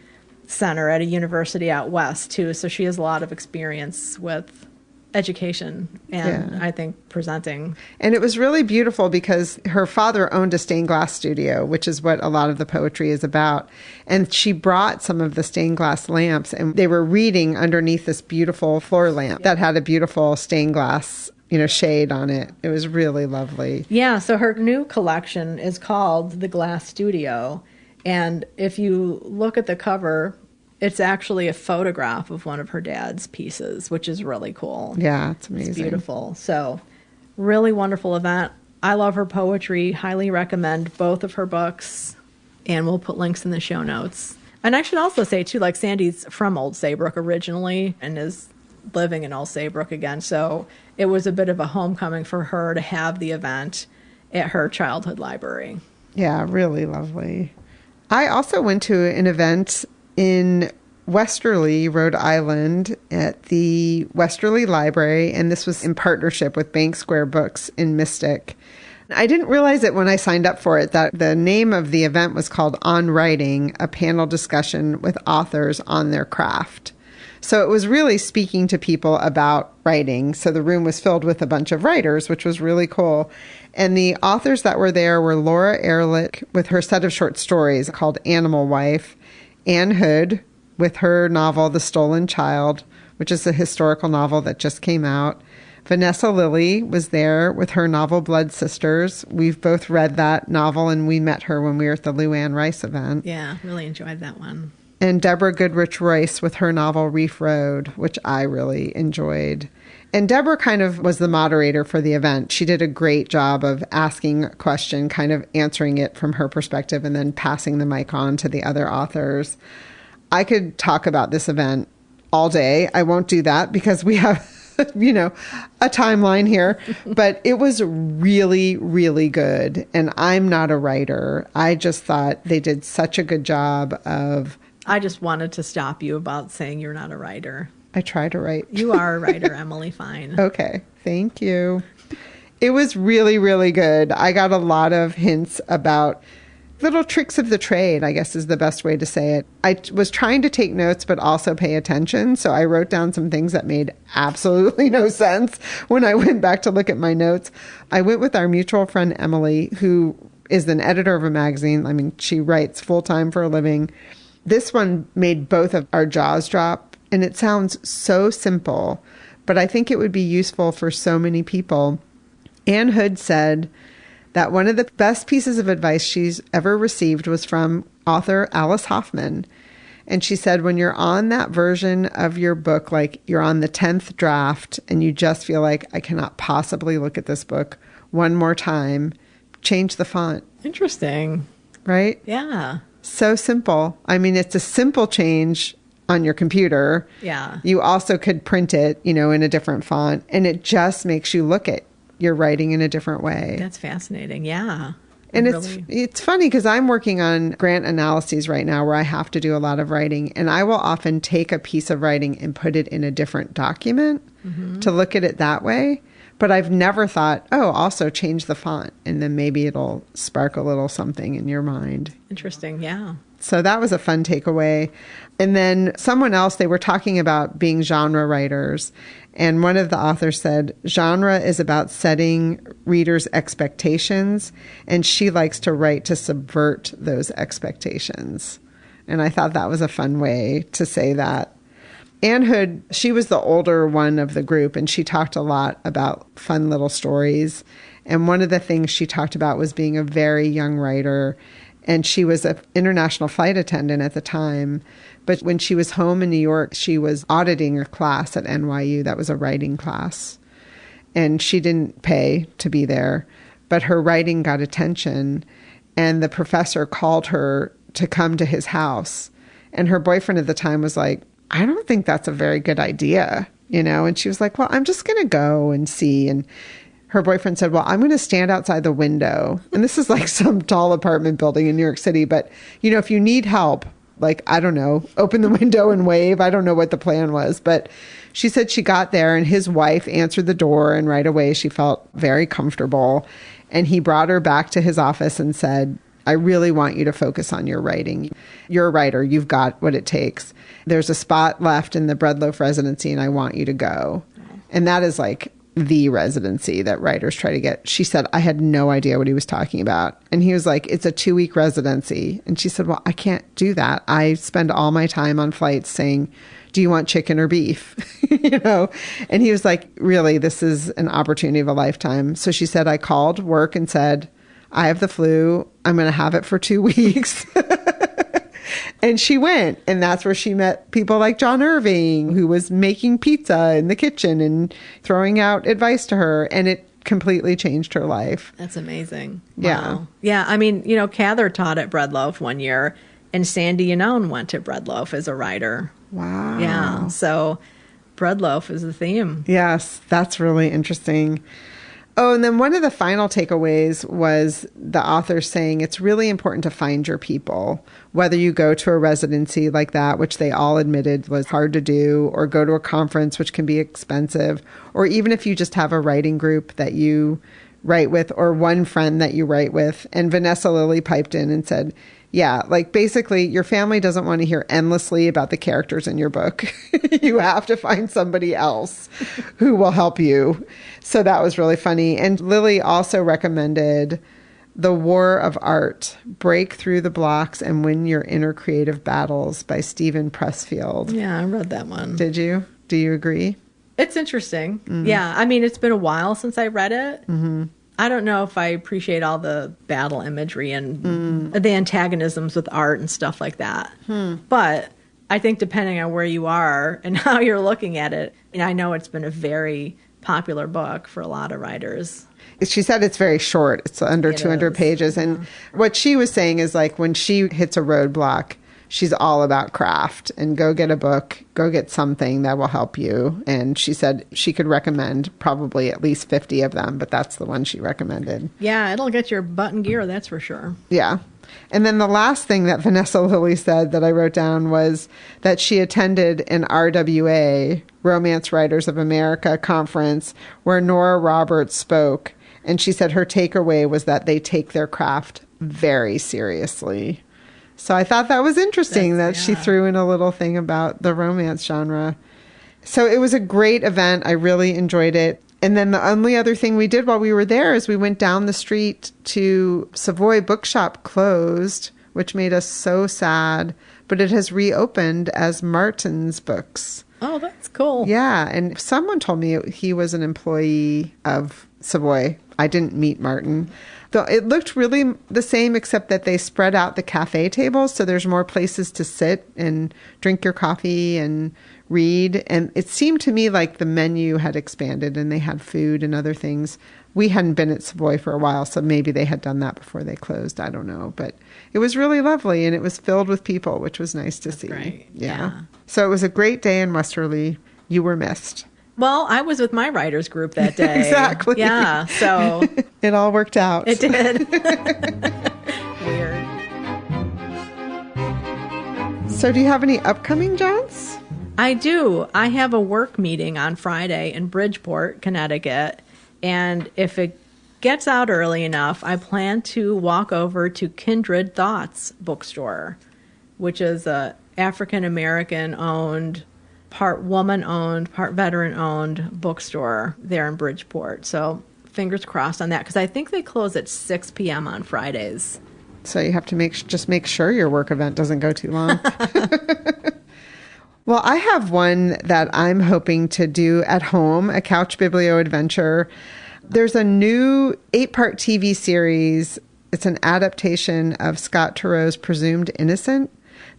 center at a university out west, too. So she has a lot of experience with education and I think presenting. And it was really beautiful because her father owned a stained glass studio, which is what a lot of the poetry is about. And she brought some of the stained glass lamps, and they were reading underneath this beautiful floor lamp that had a beautiful stained glass, you know, shade on it. It was really lovely. Yeah, so her new collection is called The Glass Studio. And if you look at the cover, it's actually a photograph of one of her dad's pieces, which is really cool. Yeah, it's amazing. It's beautiful. So, really wonderful event. I love her poetry. Highly recommend both of her books. And we'll put links in the show notes. And I should also say, too, like Sandy's from Old Saybrook originally and is living in Old Saybrook again. So, it was a bit of a homecoming for her to have the event at her childhood library. Yeah, really lovely. I also went to an event in Westerly, Rhode Island at the Westerly Library, and this was in partnership with Bank Square Books in Mystic. I didn't realize it when I signed up for it that the name of the event was called On Writing, a panel discussion with authors on their craft. So it was really speaking to people about writing. So the room was filled with a bunch of writers, which was really cool. And the authors that were there were Laura Ehrlich with her set of short stories called Animal Wife, Anne Hood with her novel The Stolen Child, which is a historical novel that just came out. Vanessa Lilly was there with her novel Blood Sisters. We've both read that novel, and we met her when we were at the Lou Ann Rice event. Yeah, really enjoyed that one. And Deborah Goodrich Royce with her novel Reef Road, which I really enjoyed. And Deborah kind of was the moderator for the event. She did a great job of asking a question, kind of answering it from her perspective, and then passing the mic on to the other authors. I could talk about this event all day. I won't do that because we have, you know, a timeline here. But it was really, really good. And I'm not a writer. I just thought they did such a good job of... I just wanted to stop you about saying you're not a writer. I try to write. You are a writer, Emily. Fine. Okay. Thank you. It was really, really good. I got a lot of hints about little tricks of the trade, I guess is the best way to say it. I was trying to take notes, but also pay attention. So I wrote down some things that made absolutely no sense when I went back to look at my notes. I went with our mutual friend, Emily, who is an editor of a magazine. I mean, she writes full-time for a living. This one made both of our jaws drop. And it sounds so simple, but I think it would be useful for so many people. Anne Hood said that one of the best pieces of advice she's ever received was from author Alice Hoffman. And she said, when you're on that version of your book, like you're on the 10th draft and you just feel like I cannot possibly look at this book one more time, change the font. Interesting. Right? Yeah. So simple. I mean, it's a simple change on your computer. Yeah. You also could print it, you know, in a different font, and it just makes you look at your writing in a different way. That's fascinating. Yeah. And it's funny because I'm working on grant analyses right now where I have to do a lot of writing, and I will often take a piece of writing and put it in a different document to look at it that way. But I've never thought, oh, also change the font, and then maybe it'll spark a little something in your mind. Interesting. Yeah. So that was a fun takeaway. And then someone else, they were talking about being genre writers. And one of the authors said, genre is about setting readers' expectations. And she likes to write to subvert those expectations. And I thought that was a fun way to say that. Ann Hood, she was the older one of the group, and she talked a lot about fun little stories. And one of the things she talked about was being a very young writer. And she was an international flight attendant at the time. But when she was home in New York, she was auditing a class at NYU that was a writing class. And she didn't pay to be there, but her writing got attention. And the professor called her to come to his house. And her boyfriend at the time was like, I don't think that's a very good idea, And she was like, well, I'm just going to go and see. And her boyfriend said, well, I'm going to stand outside the window. And this is like some tall apartment building in New York City. But, if you need help, like, I don't know, open the window and wave. I don't know what the plan was. But she said she got there and his wife answered the door. And right away, she felt very comfortable. And he brought her back to his office and said, I really want you to focus on your writing. You're a writer. You've got what it takes. There's a spot left in the Breadloaf residency, and I want you to go. And that is like the residency that writers try to get. She said, I had no idea what he was talking about. And he was like, it's a 2-week residency. And she said, well, I can't do that. I spend all my time on flights saying, do you want chicken or beef? And he was like, really, this is an opportunity of a lifetime. So she said, I called work and said, I have the flu. I'm going to have it for 2 weeks. And she went. And that's where she met people like John Irving, who was making pizza in the kitchen and throwing out advice to her. And it completely changed her life. That's amazing. Yeah. Wow. Yeah. I mean, Cather taught at Breadloaf one year, and Sandy Yanone went to Breadloaf as a writer. Wow. Yeah. So Breadloaf is the theme. Yes. That's really interesting. Oh, and then one of the final takeaways was the author saying it's really important to find your people, whether you go to a residency like that, which they all admitted was hard to do, or go to a conference, which can be expensive, or even if you just have a writing group that you write with or one friend that you write with. And Vanessa Lilly piped in and said, yeah, like basically your family doesn't want to hear endlessly about the characters in your book. You have to find somebody else who will help you. So that was really funny. And Lily also recommended The War of Art, Break Through the Blocks and Win Your Inner Creative Battles by Stephen Pressfield. Yeah, I read that one. Did you? Do you agree? It's interesting. Mm-hmm. Yeah. I mean, it's been a while since I read it. Mm-hmm. I don't know if I appreciate all the battle imagery and the antagonisms with art and stuff like that. But I think depending on where you are and how you're looking at it, I know it's been a very popular book for a lot of writers. She said it's very short. It's under 200 pages. And what she was saying is like when she hits a roadblock, she's all about craft and go get a book, go get something that will help you. And she said she could recommend probably at least 50 of them, but that's the one she recommended. Yeah, it'll get your butt in gear, that's for sure. Yeah. And then the last thing that Vanessa Lilly said that I wrote down was that she attended an RWA, Romance Writers of America conference where Nora Roberts spoke. And she said her takeaway was that they take their craft very seriously. So I thought that was interesting that she threw in a little thing about the romance genre. So it was a great event. I really enjoyed it. And then the only other thing we did while we were there is we went down the street to Savoy Bookshop closed, which made us so sad. But it has reopened as Martin's Books. Oh, that's cool. Yeah. And someone told me he was an employee of Savoy. I didn't meet Martin. It looked really the same, except that they spread out the cafe tables. So there's more places to sit and drink your coffee and read. And it seemed to me like the menu had expanded and they had food and other things. We hadn't been at Savoy for a while, so maybe they had done that before they closed. I don't know. But it was really lovely and it was filled with people, which was nice to see. Great. Yeah. So it was a great day in Westerly. You were missed. Well, I was with my writers group that day. Exactly. Yeah, so it all worked out. It did. Weird. So do you have any upcoming, Johns? I do. I have a work meeting on Friday in Bridgeport, Connecticut. And if it gets out early enough, I plan to walk over to Kindred Thoughts bookstore, which is a African-American owned, part woman-owned, part veteran-owned bookstore there in Bridgeport. So fingers crossed on that, because I think they close at 6 p.m. on Fridays. So you have to make sure your work event doesn't go too long. Well, I have one that I'm hoping to do at home, a couch biblio adventure. There's a new 8-part TV series. It's an adaptation of Scott Turow's Presumed Innocent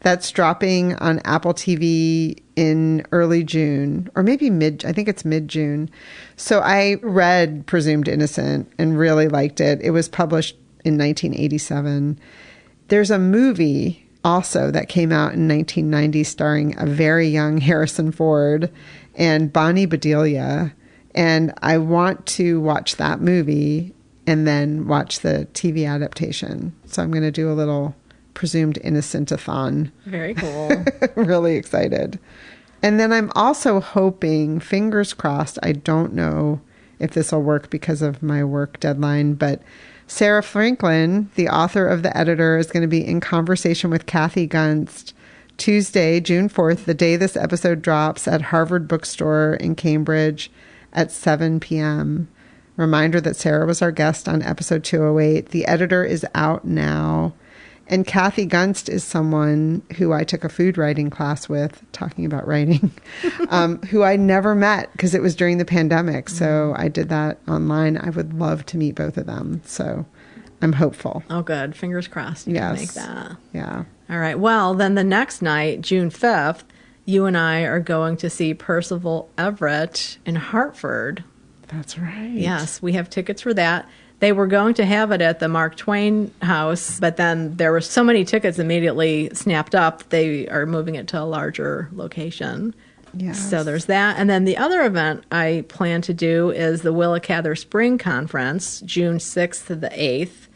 that's dropping on Apple TV in early June, or maybe I think it's mid-June. So I read Presumed Innocent and really liked it. It was published in 1987. There's a movie also that came out in 1990 starring a very young Harrison Ford and Bonnie Bedelia. And I want to watch that movie and then watch the TV adaptation. So I'm going to do a little Presumed Innocent-a-thon. Very cool. Really excited. And then I'm also hoping, fingers crossed, I don't know if this will work because of my work deadline, but Sarah Franklin, the author of The Editor, is going to be in conversation with Kathy Gunst Tuesday, June 4th, the day this episode drops, at Harvard Bookstore in Cambridge at 7 p.m. Reminder that Sarah was our guest on episode 208. The Editor is out now. And Kathy Gunst is someone who I took a food writing class with, talking about writing, who I never met because it was during the pandemic. So I did that online. I would love to meet both of them. So I'm hopeful. Oh, good. Fingers crossed you can make that. Yeah. All right. Well, then the next night, June 5th, you and I are going to see Percival Everett in Hartford. That's right. Yes, we have tickets for that. They were going to have it at the Mark Twain House, but then there were so many tickets immediately snapped up, they are moving it to a larger location. Yes. So there's that. And then the other event I plan to do is the Willa Cather Spring Conference, June 6th to the 8th.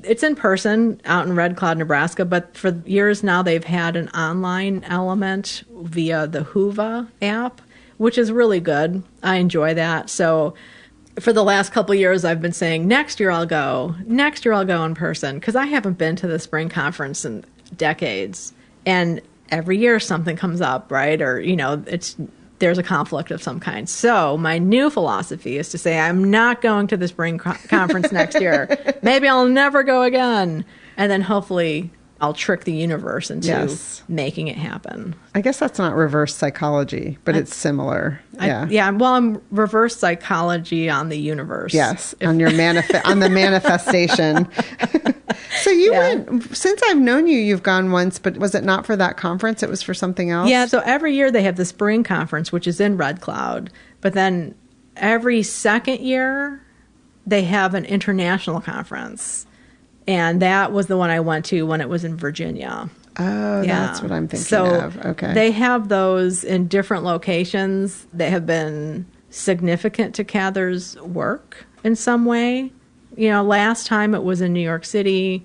It's in person out in Red Cloud, Nebraska, but for years now they've had an online element via the Whova app, which is really good. I enjoy that. So for the last couple of years, I've been saying, next year I'll go in person, because I haven't been to the spring conference in decades. And every year something comes up, right? Or, there's a conflict of some kind. So my new philosophy is to say, I'm not going to the spring conference next year. Maybe I'll never go again. And then hopefully I'll trick the universe into making it happen. I guess that's not reverse psychology, but it's similar. Well, I'm reverse psychology on the universe. Yes, on your on the manifestation. So you went, since I've known you, you've gone once, but was it not for that conference? It was for something else? Yeah, so every year they have the spring conference, which is in Red Cloud. But then every second year they have an international conference. And that was the one I went to when it was in Virginia. Oh, that's what I'm thinking of. Okay. They have those in different locations that have been significant to Cather's work in some way. Last time it was in New York City.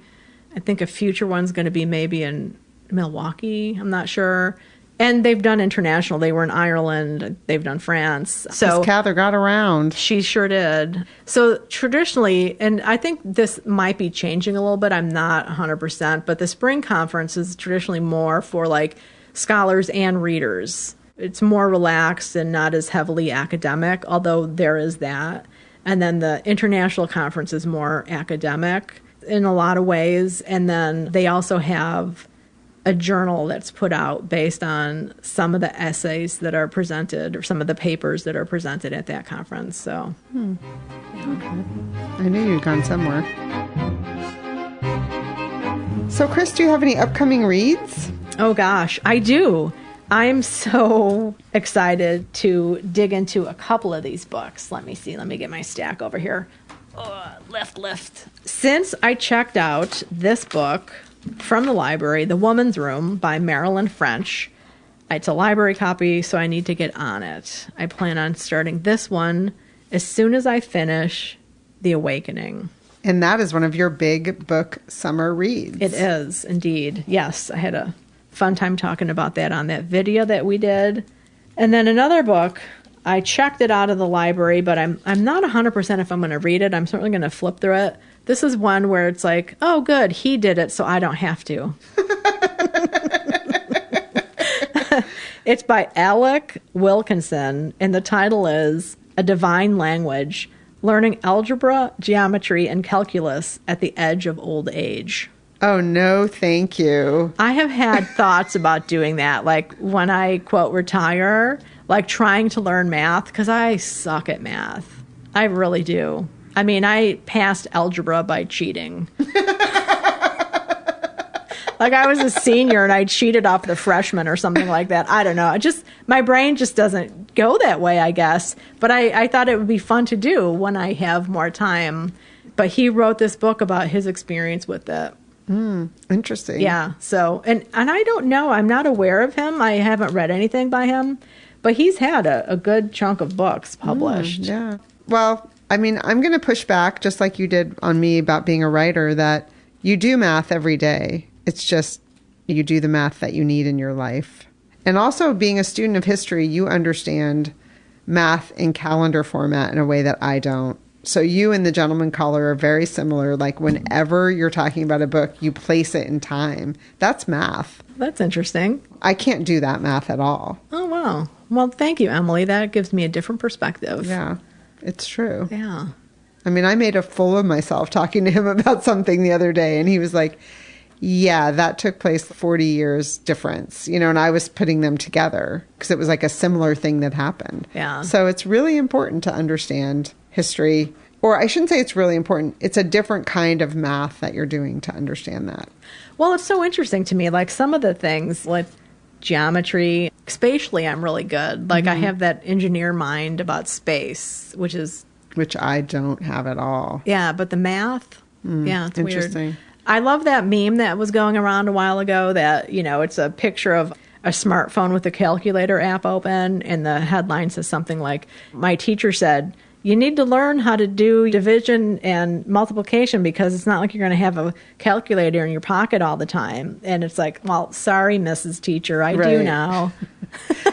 I think a future one's going to be maybe in Milwaukee. I'm not sure. And they've done international. They were in Ireland. They've done France. So Cather got around. She sure did. So traditionally, and I think this might be changing a little bit. I'm not 100%, but the spring conference is traditionally more for like scholars and readers. It's more relaxed and not as heavily academic, although there is that. And then the international conference is more academic in a lot of ways. And then they also have a journal that's put out based on some of the essays that are presented or some of the papers that are presented at that conference. So, I knew you'd gone somewhere. So, Chris, do you have any upcoming reads? Oh, gosh, I do. I'm so excited to dig into a couple of these books. Let me see. Let me get my stack over here. Lift. Since I checked out this book from the library, The Woman's Room by Marilyn French. It's a library copy, so I need to get on it. I plan on starting this one as soon as I finish The Awakening. And that is one of your big book summer reads. It is, indeed. Yes, I had a fun time talking about that on that video that we did. And then another book, I checked it out of the library, but I'm not 100% if I'm going to read it. I'm certainly going to flip through it. This is one where it's like, oh, good, he did it, so I don't have to. It's by Alec Wilkinson, and the title is A Divine Language, Learning Algebra, Geometry, and Calculus at the Edge of Old Age. Oh, no, thank you. I have had thoughts about doing that. Like when I, quote, retire, like trying to learn math, because I suck at math. I really do. I mean, I passed algebra by cheating. Like I was a senior and I cheated off the freshman or something like that. I don't know. My brain just doesn't go that way, I guess. But I thought it would be fun to do when I have more time. But he wrote this book about his experience with it. Interesting. Yeah. So, and I don't know. I'm not aware of him. I haven't read anything by him. But he's had a good chunk of books published. Yeah. Well, I mean, I'm going to push back, just like you did on me about being a writer, that you do math every day. It's just you do the math that you need in your life. And also, being a student of history, you understand math in calendar format in a way that I don't. So you and the Gentleman Caller are very similar. Like whenever you're talking about a book, you place it in time. That's math. That's interesting. I can't do that math at all. Oh, wow. Well, thank you, Emily. That gives me a different perspective. Yeah, it's true. Yeah. I mean, I made a fool of myself talking to him about something the other day, and he was like, yeah, that took place 40 years difference, and I was putting them together because it was like a similar thing that happened. Yeah. So it's really important to understand history, or I shouldn't say it's really important. It's a different kind of math that you're doing to understand that. Well, it's so interesting to me. Like some of the things, like geometry, spatially, I'm really good. Like I have that engineer mind about space, which I don't have at all. Yeah, but the math, yeah, it's interesting. Weird. I love that meme that was going around a while ago that, it's a picture of a smartphone with a calculator app open, and the headline says something like, my teacher said, you need to learn how to do division and multiplication because it's not like you're going to have a calculator in your pocket all the time. And it's like, well, sorry, Mrs. Teacher, I do now.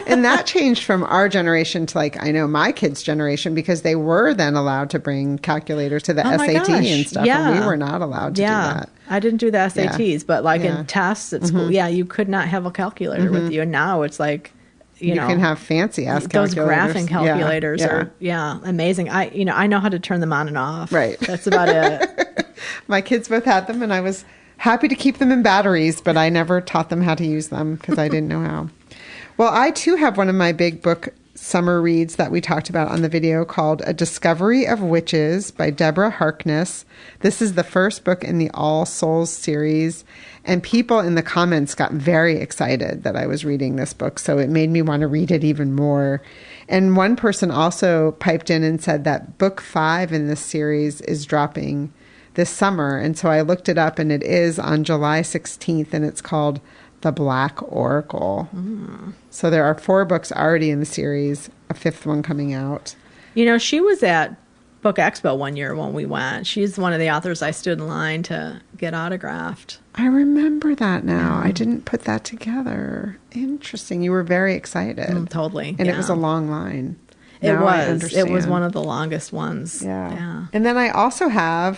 And that changed from our generation to I know my kids' generation, because they were then allowed to bring calculators to the SAT and stuff. Yeah. And we were not allowed to do that. I didn't do the SATs, but in tests at school, you could not have a calculator with you. And now it's like, you can have fancy ass calculators. Those graphing calculators are amazing. I know how to turn them on and off. Right. That's about it. My kids both had them, and I was happy to keep them in batteries, but I never taught them how to use them because I didn't know how. Well, I too have one of my big book summer reads that we talked about on the video called A Discovery of Witches by Deborah Harkness. This is the first book in the All Souls series, and people in the comments got very excited that I was reading this book, so it made me want to read it even more. And one person also piped in and said that book 5 in this series is dropping this summer, and so I looked it up, and it is on July 16th, and it's called The Black Oracle. So there are 4 books already in the series, a 5th one coming out. She was at Book Expo one year when we went. She's one of the authors I stood in line to get autographed. I remember that now. I didn't put that together. Interesting. You were very excited. Totally. And it was a long line. It was. It was one of the longest ones. Yeah. And then I also have,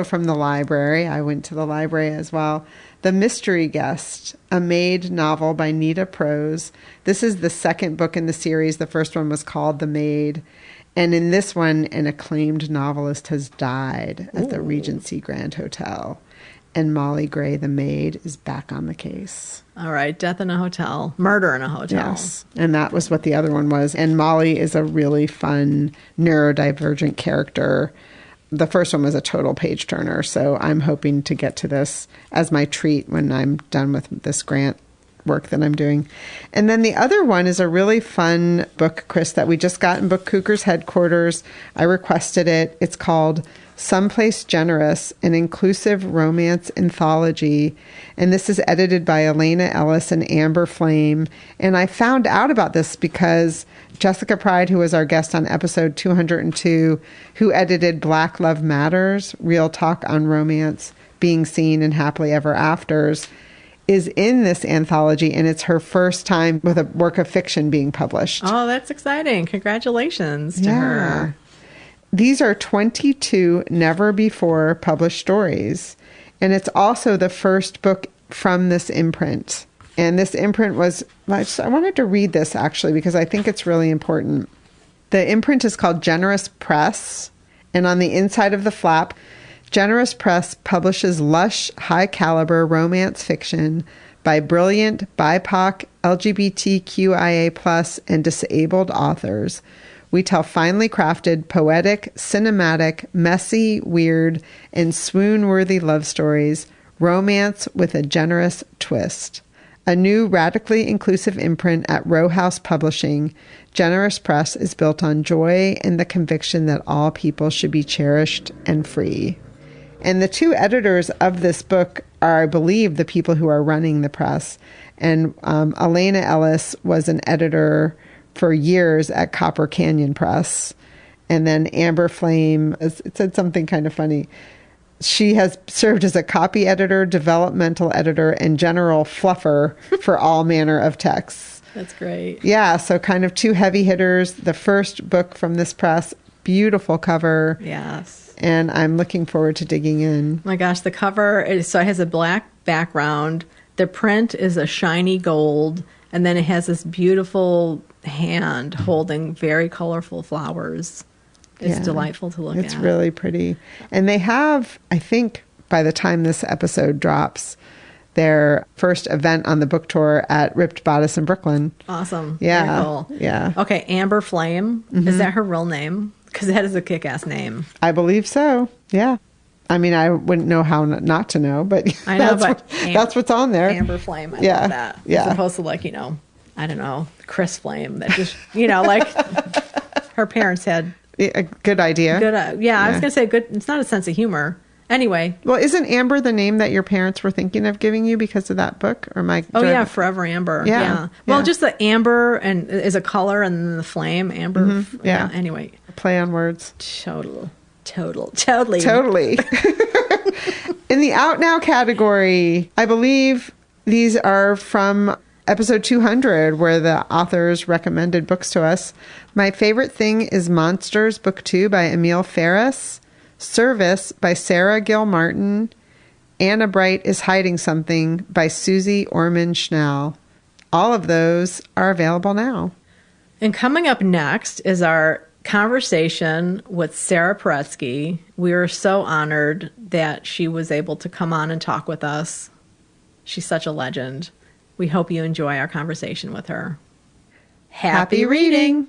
from the library, I went to the library as well, The Mystery Guest, a Maid novel by Nita Prose. This is the second book in the series. The first one was called The Maid. And in this one, an acclaimed novelist has died at the Regency Grand Hotel. And Molly Gray, the maid, is back on the case. All right. Death in a hotel. Murder in a hotel. Yes. And that was what the other one was. And Molly is a really fun, neurodivergent character. The first one was a total page turner. So I'm hoping to get to this as my treat when I'm done with this grant work that I'm doing. And then the other one is a really fun book, Chris, that we just got in Book Cougars headquarters. I requested it. It's called Someplace Generous, an inclusive romance anthology. And this is edited by Elena Ellis and Amber Flame. And I found out about this because Jessica Pride, who was our guest on episode 202, who edited Black Love Matters, Real Talk on Romance, Being Seen, and Happily Ever Afters, is in this anthology, and it's her first time with a work of fiction being published. Oh, that's exciting. Congratulations to her. These are 22 never-before published stories, and it's also the first book from this imprint. And this imprint was, I wanted to read this, actually, because I think it's really important. The imprint is called Generous Press, and on the inside of the flap, Generous Press publishes lush, high-caliber romance fiction by brilliant BIPOC, LGBTQIA+, and disabled authors. We tell finely crafted, poetic, cinematic, messy, weird, and swoon-worthy love stories, romance with a generous twist. A new radically inclusive imprint at Row House Publishing, Generous Press is built on joy and the conviction that all people should be cherished and free. And the two editors of this book are, I believe, the people who are running the press. And Elena Ellis was an editor for years at Copper Canyon Press. And then Amber Flame, it said something kind of funny. She has served as a copy editor, developmental editor, and general fluffer for all manner of texts. That's great. Yeah, so kind of two heavy hitters. The first book from this press, beautiful cover. Yes. And I'm looking forward to digging in. Oh my gosh, the cover, it has a black background. The print is a shiny gold, and then it has this beautiful hand holding very colorful flowers. It's delightful to look at. It's really pretty. And they have, I think, by the time this episode drops, their first event on the book tour at Ripped Bodice in Brooklyn. Awesome. Yeah. Very cool. Yeah. Okay, Amber Flame. Mm-hmm. Is that her real name? Because that is a kick-ass name. I believe so. Yeah. I mean, I wouldn't know how not to know, but I know, that's what's on there. Amber Flame. I love that. Yeah. As opposed to I don't know, Chris Flame. That just, like her parents had. A good idea. Good. I was going to say good. It's not a sense of humor. Anyway. Well, isn't Amber the name that your parents were thinking of giving you because of that book? Or Forever Amber. Yeah. Well, just the amber and is a color, and then the flame, amber. Mm-hmm. Yeah. Anyway. Play on words. Totally. In the Out Now category, I believe these are from episode 200, where the authors recommended books to us. My favorite thing is Monsters, Book 2 by Emile Ferris, Service by Sarah Gilmartin, Anna Bright is Hiding Something by Susie Orman Schnell. All of those are available now. And coming up next is our conversation with Sara Paretsky. We are so honored that she was able to come on and talk with us. She's such a legend. We hope you enjoy our conversation with her. Happy reading!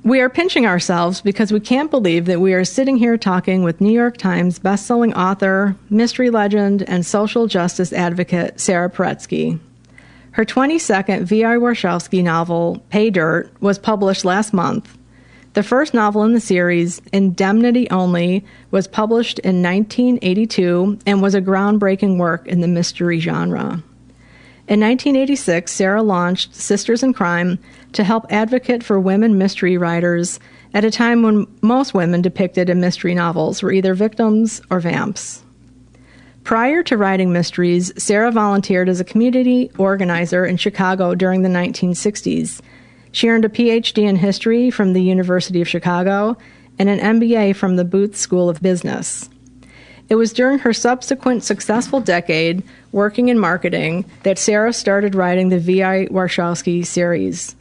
We are pinching ourselves because we can't believe that we are sitting here talking with New York Times bestselling author, mystery legend, and social justice advocate Sara Paretsky. Her 22nd V.I. Warshawski novel, Pay Dirt, was published last month. The first novel in the series, Indemnity Only, was published in 1982 and was a groundbreaking work in the mystery genre. In 1986, Sara launched Sisters in Crime to help advocate for women mystery writers at a time when most women depicted in mystery novels were either victims or vamps. Prior to writing mysteries, Sara volunteered as a community organizer in Chicago during the 1960s. She earned a PhD in history from the University of Chicago and an MBA from the Booth School of Business. It was during her subsequent successful decade working in marketing that Sara started writing the V.I. Warshawski series.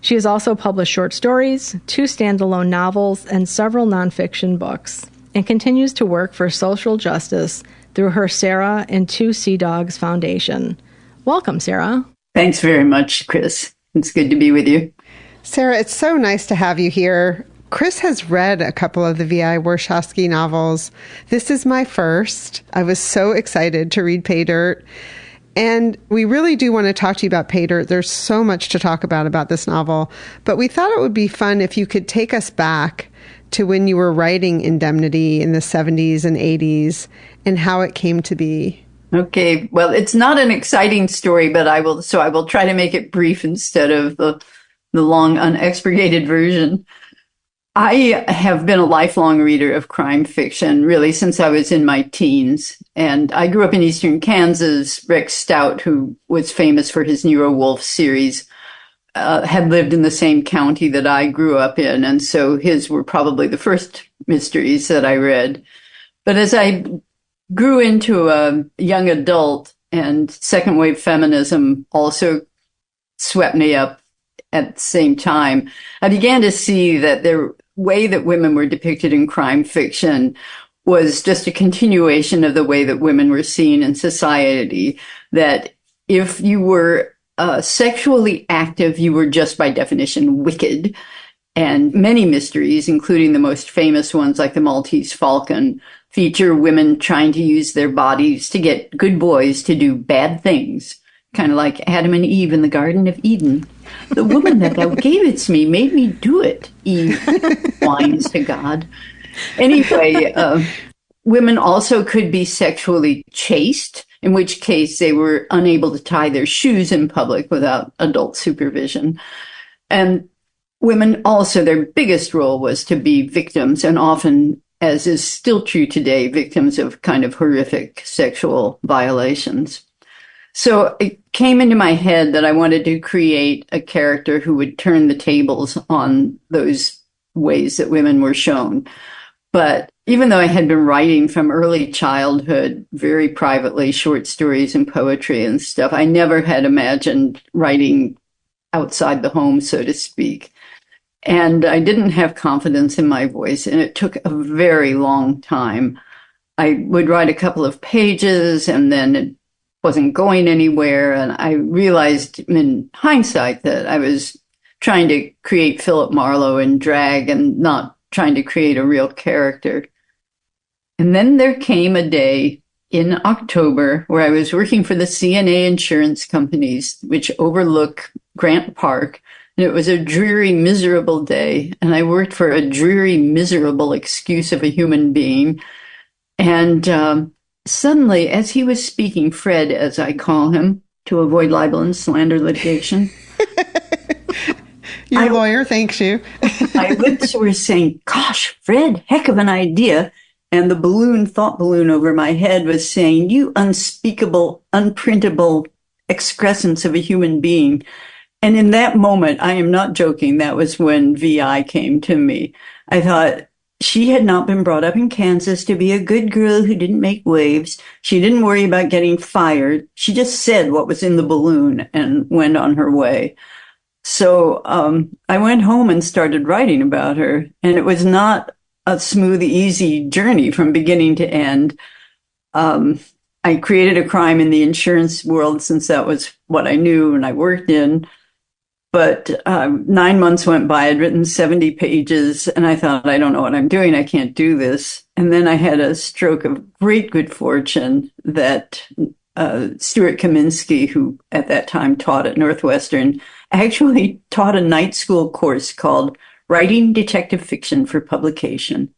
She has also published short stories, 2 standalone novels, and several nonfiction books, and continues to work for social justice through her Sara and 2 Sea Dogs Foundation. Welcome, Sara. Thanks very much, Chris. It's good to be with you. Sara, it's so nice to have you here. Chris has read a couple of the V.I. Warshawski novels. This is my first. I was so excited to read Pay Dirt. And we really do want to talk to you about Pay Dirt. There's so much to talk about this novel. But we thought it would be fun if you could take us back to when you were writing Indemnity in the 70s and 80s and how it came to be. Okay. Well, it's not an exciting story, but I will try to make it brief instead of the long, unexpurgated version. I have been a lifelong reader of crime fiction, really, since I was in my teens. And I grew up in eastern Kansas. Rex Stout, who was famous for his Nero Wolfe series, had lived in the same county that I grew up in. And so his were probably the first mysteries that I read. But as I grew into a young adult, and second wave feminism also swept me up at the same time, I began to see that the way that women were depicted in crime fiction was just a continuation of the way that women were seen in society, that if you were sexually active, you were just by definition wicked. And many mysteries, including the most famous ones like the Maltese Falcon, feature women trying to use their bodies to get good boys to do bad things, kind of like Adam and Eve in the Garden of Eden. The woman that thou gavest me made me do it, Eve whines to God. Anyway, women also could be sexually chaste, in which case they were unable to tie their shoes in public without adult supervision. And women also, their biggest role was to be victims, and often, as is still true today, victims of kind of horrific sexual violations. So it came into my head that I wanted to create a character who would turn the tables on those ways that women were shown. But even though I had been writing from early childhood, very privately, short stories and poetry and stuff, I never had imagined writing outside the home, so to speak. And I didn't have confidence in my voice, and it took a very long time. I would write a couple of pages, and then it wasn't going anywhere. And I realized in hindsight that I was trying to create Philip Marlowe in drag and not trying to create a real character. And then there came a day in October where I was working for the CNA insurance companies, which overlook Grant Park. And it was a dreary, miserable day. And I worked for a dreary, miserable excuse of a human being. And suddenly, as he was speaking, Fred, as I call him, to avoid libel and slander litigation. Your lawyer thanks you. My lips were saying, gosh, Fred, heck of an idea. And the thought balloon over my head was saying, you unspeakable, unprintable excrescence of a human being. And in that moment, I am not joking, that was when VI came to me. I thought, she had not been brought up in Kansas to be a good girl who didn't make waves. She didn't worry about getting fired. She just said what was in the balloon and went on her way. So I went home and started writing about her. And it was not a smooth, easy journey from beginning to end. I created a crime in the insurance world since that was what I knew and I worked in. But 9 months went by. I'd written 70 pages, and I thought, I don't know what I'm doing. I can't do this. And then I had a stroke of great good fortune that Stuart Kaminsky, who at that time taught at Northwestern, actually taught a night school course called Writing Detective Fiction for Publication.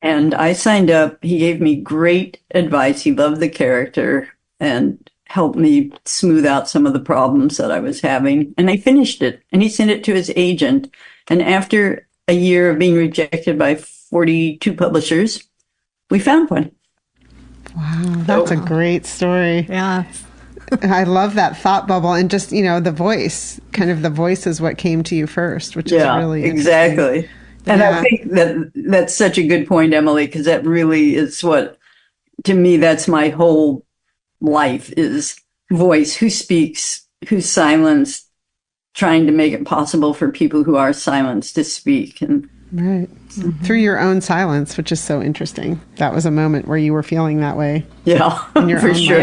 And I signed up. He gave me great advice. He loved the character and helped me smooth out some of the problems that I was having. And I finished it. And he sent it to his agent. And after a year of being rejected by 42 publishers, we found one. Wow, that's a great story. Yeah. I love that thought bubble. And just, the voice, kind of the voice is what came to you first, which is really exactly. And I think that's such a good point, Emily, because that really is what, to me, that's my whole life is voice, who speaks, who's silenced, trying to make it possible for people who are silenced to speak. And right. Mm-hmm. Through your own silence, which is so interesting. That was a moment where you were feeling that way. Yeah, in your for own sure.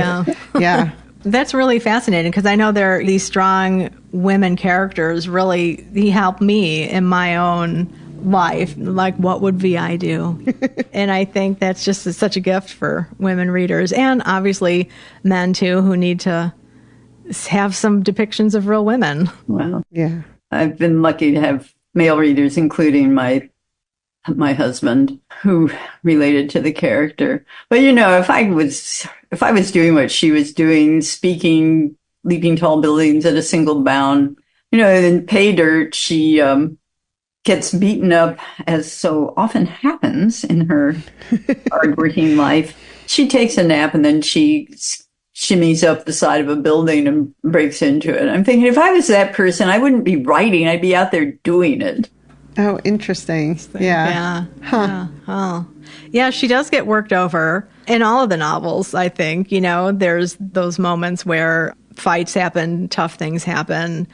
Yeah. That's really fascinating because I know there are these strong women characters really help me in my own life. Like, what would VI do? And I think that's just such a gift for women readers and obviously men too, who need to have some depictions of real women. Well, yeah, I've been lucky to have male readers, including my husband, who related to the character. But if I was doing what she was doing, speaking, leaping tall buildings at a single bound, in Pay Dirt, she gets beaten up, as so often happens in her hardworking life. She takes a nap and then she shimmies up the side of a building and breaks into it. I'm thinking, if I was that person, I wouldn't be writing. I'd be out there doing it. Oh, interesting. Yeah. Yeah. Huh. Yeah. Oh. Yeah, she does get worked over in all of the novels, I think. There's those moments where fights happen, tough things happen.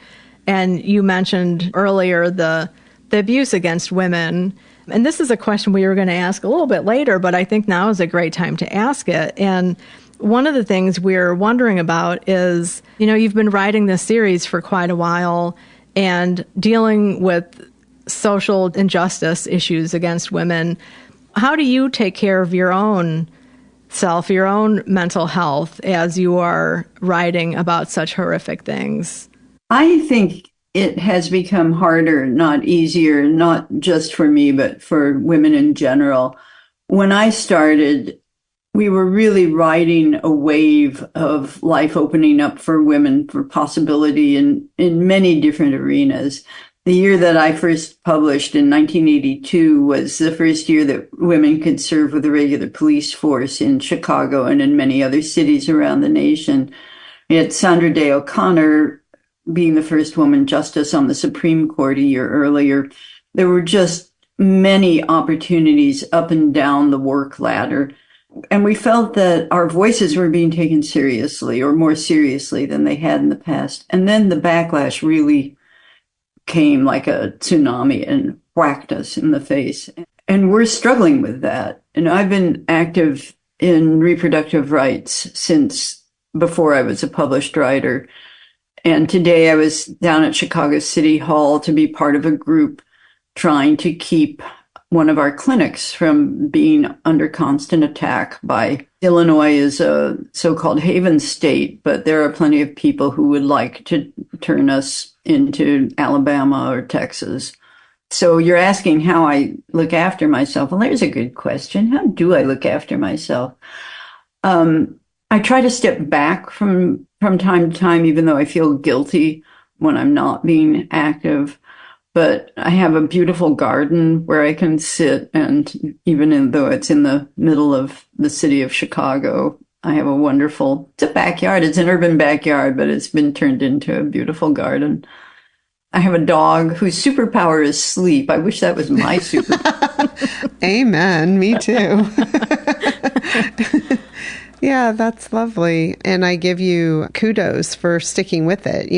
And you mentioned earlier the abuse against women. And this is a question we were going to ask a little bit later, but I think now is a great time to ask it. And one of the things we're wondering about is, you've been writing this series for quite a while and dealing with social injustice issues against women. How do you take care of your own self, your own mental health, as you are writing about such horrific things? I think it has become harder, not easier, not just for me, but for women in general. When I started, we were really riding a wave of life opening up for women, for possibility in many different arenas. The year that I first published in 1982 was the first year that women could serve with the regular police force in Chicago and in many other cities around the nation. We had Sandra Day O'Connor being the first woman justice on the Supreme Court a year earlier. There were just many opportunities up and down the work ladder. And we felt that our voices were being taken seriously, or more seriously than they had in the past. And then the backlash really came like a tsunami and whacked us in the face. And we're struggling with that. And I've been active in reproductive rights since before I was a published writer. And today I was down at Chicago City Hall to be part of a group trying to keep one of our clinics from being under constant attack by Illinois is a so-called haven state, but there are plenty of people who would like to turn us into Alabama or Texas. So you're asking how I look after myself. Well, there's a good question. How do I look after myself? I try to step back from time to time, even though I feel guilty when I'm not being active. But I have a beautiful garden where I can sit, and even though it's in the middle of the city of Chicago, I have it's a backyard. It's an urban backyard, but it's been turned into a beautiful garden. I have a dog whose superpower is sleep. I wish that was my superpower. Amen. Me too. Yeah, that's lovely. And I give you kudos for sticking with it.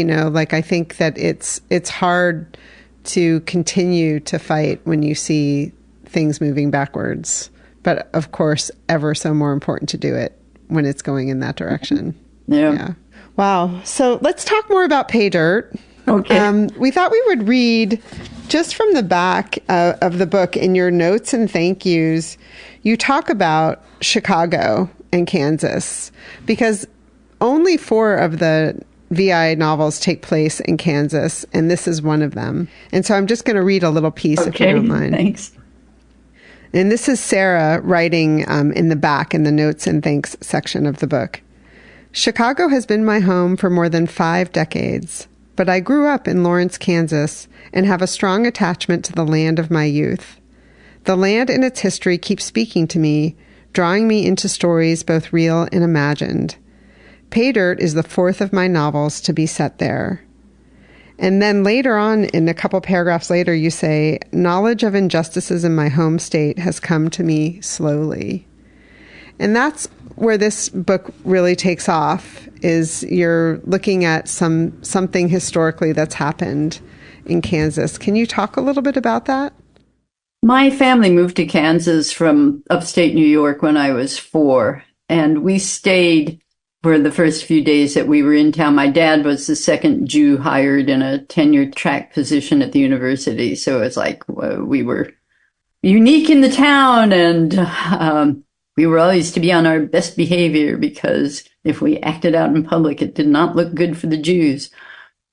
I think that it's hard to continue to fight when you see things moving backwards. But of course, ever so more important to do it when it's going in that direction. Yeah. Wow. So let's talk more about Pay Dirt. Okay. We thought we would read just from the back of the book in your notes and thank yous. You talk about Chicago and Kansas because only 4 of the VI novels take place in Kansas, and this is one of them. And so I'm just going to read a little piece, if you don't mind. Thanks. And this is Sara writing in the back in the notes and thanks section of the book. Chicago has been my home for more than 5 decades, but I grew up in Lawrence, Kansas, and have a strong attachment to the land of my youth. The land and its history keep speaking to me, drawing me into stories both real and imagined. Pay Dirt is the 4th of my novels to be set there. And then later on, in a couple paragraphs later, you say, knowledge of injustices in my home state has come to me slowly. And that's where this book really takes off, is you're looking at something historically that's happened in Kansas. Can you talk a little bit about that? My family moved to Kansas from upstate New York when I was 4, and we stayed for the first few days that we were in town. My dad was the second Jew hired in a tenure track position at the university. So it's like we were unique in the town, and we were always to be on our best behavior because if we acted out in public, it did not look good for the Jews.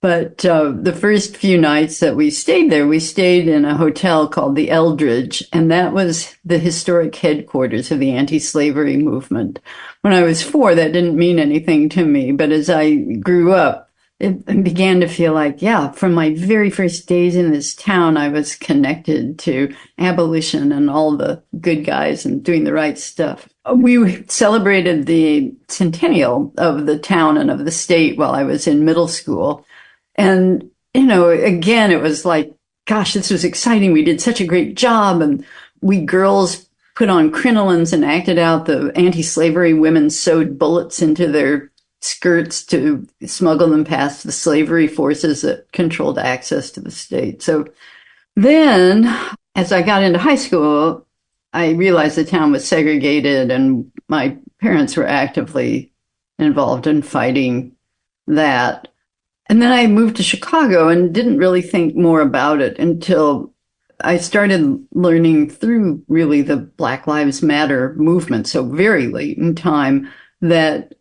But the first few nights that we stayed there, we stayed in a hotel called the Eldridge, and that was the historic headquarters of the anti-slavery movement. When I was 4, that didn't mean anything to me, but as I grew up, it began to feel like, yeah, from my very first days in this town, I was connected to abolition and all the good guys and doing the right stuff. We celebrated the centennial of the town and of the state while I was in middle school. And, again, it was like, gosh, this was exciting. We did such a great job. And we girls put on crinolines and acted out. The anti-slavery women sewed bullets into their skirts to smuggle them past the slavery forces that controlled access to the state. So then as I got into high school, I realized the town was segregated and my parents were actively involved in fighting that. And then I moved to Chicago and didn't really think more about it until I started learning through really the Black Lives Matter movement, so very late in time, that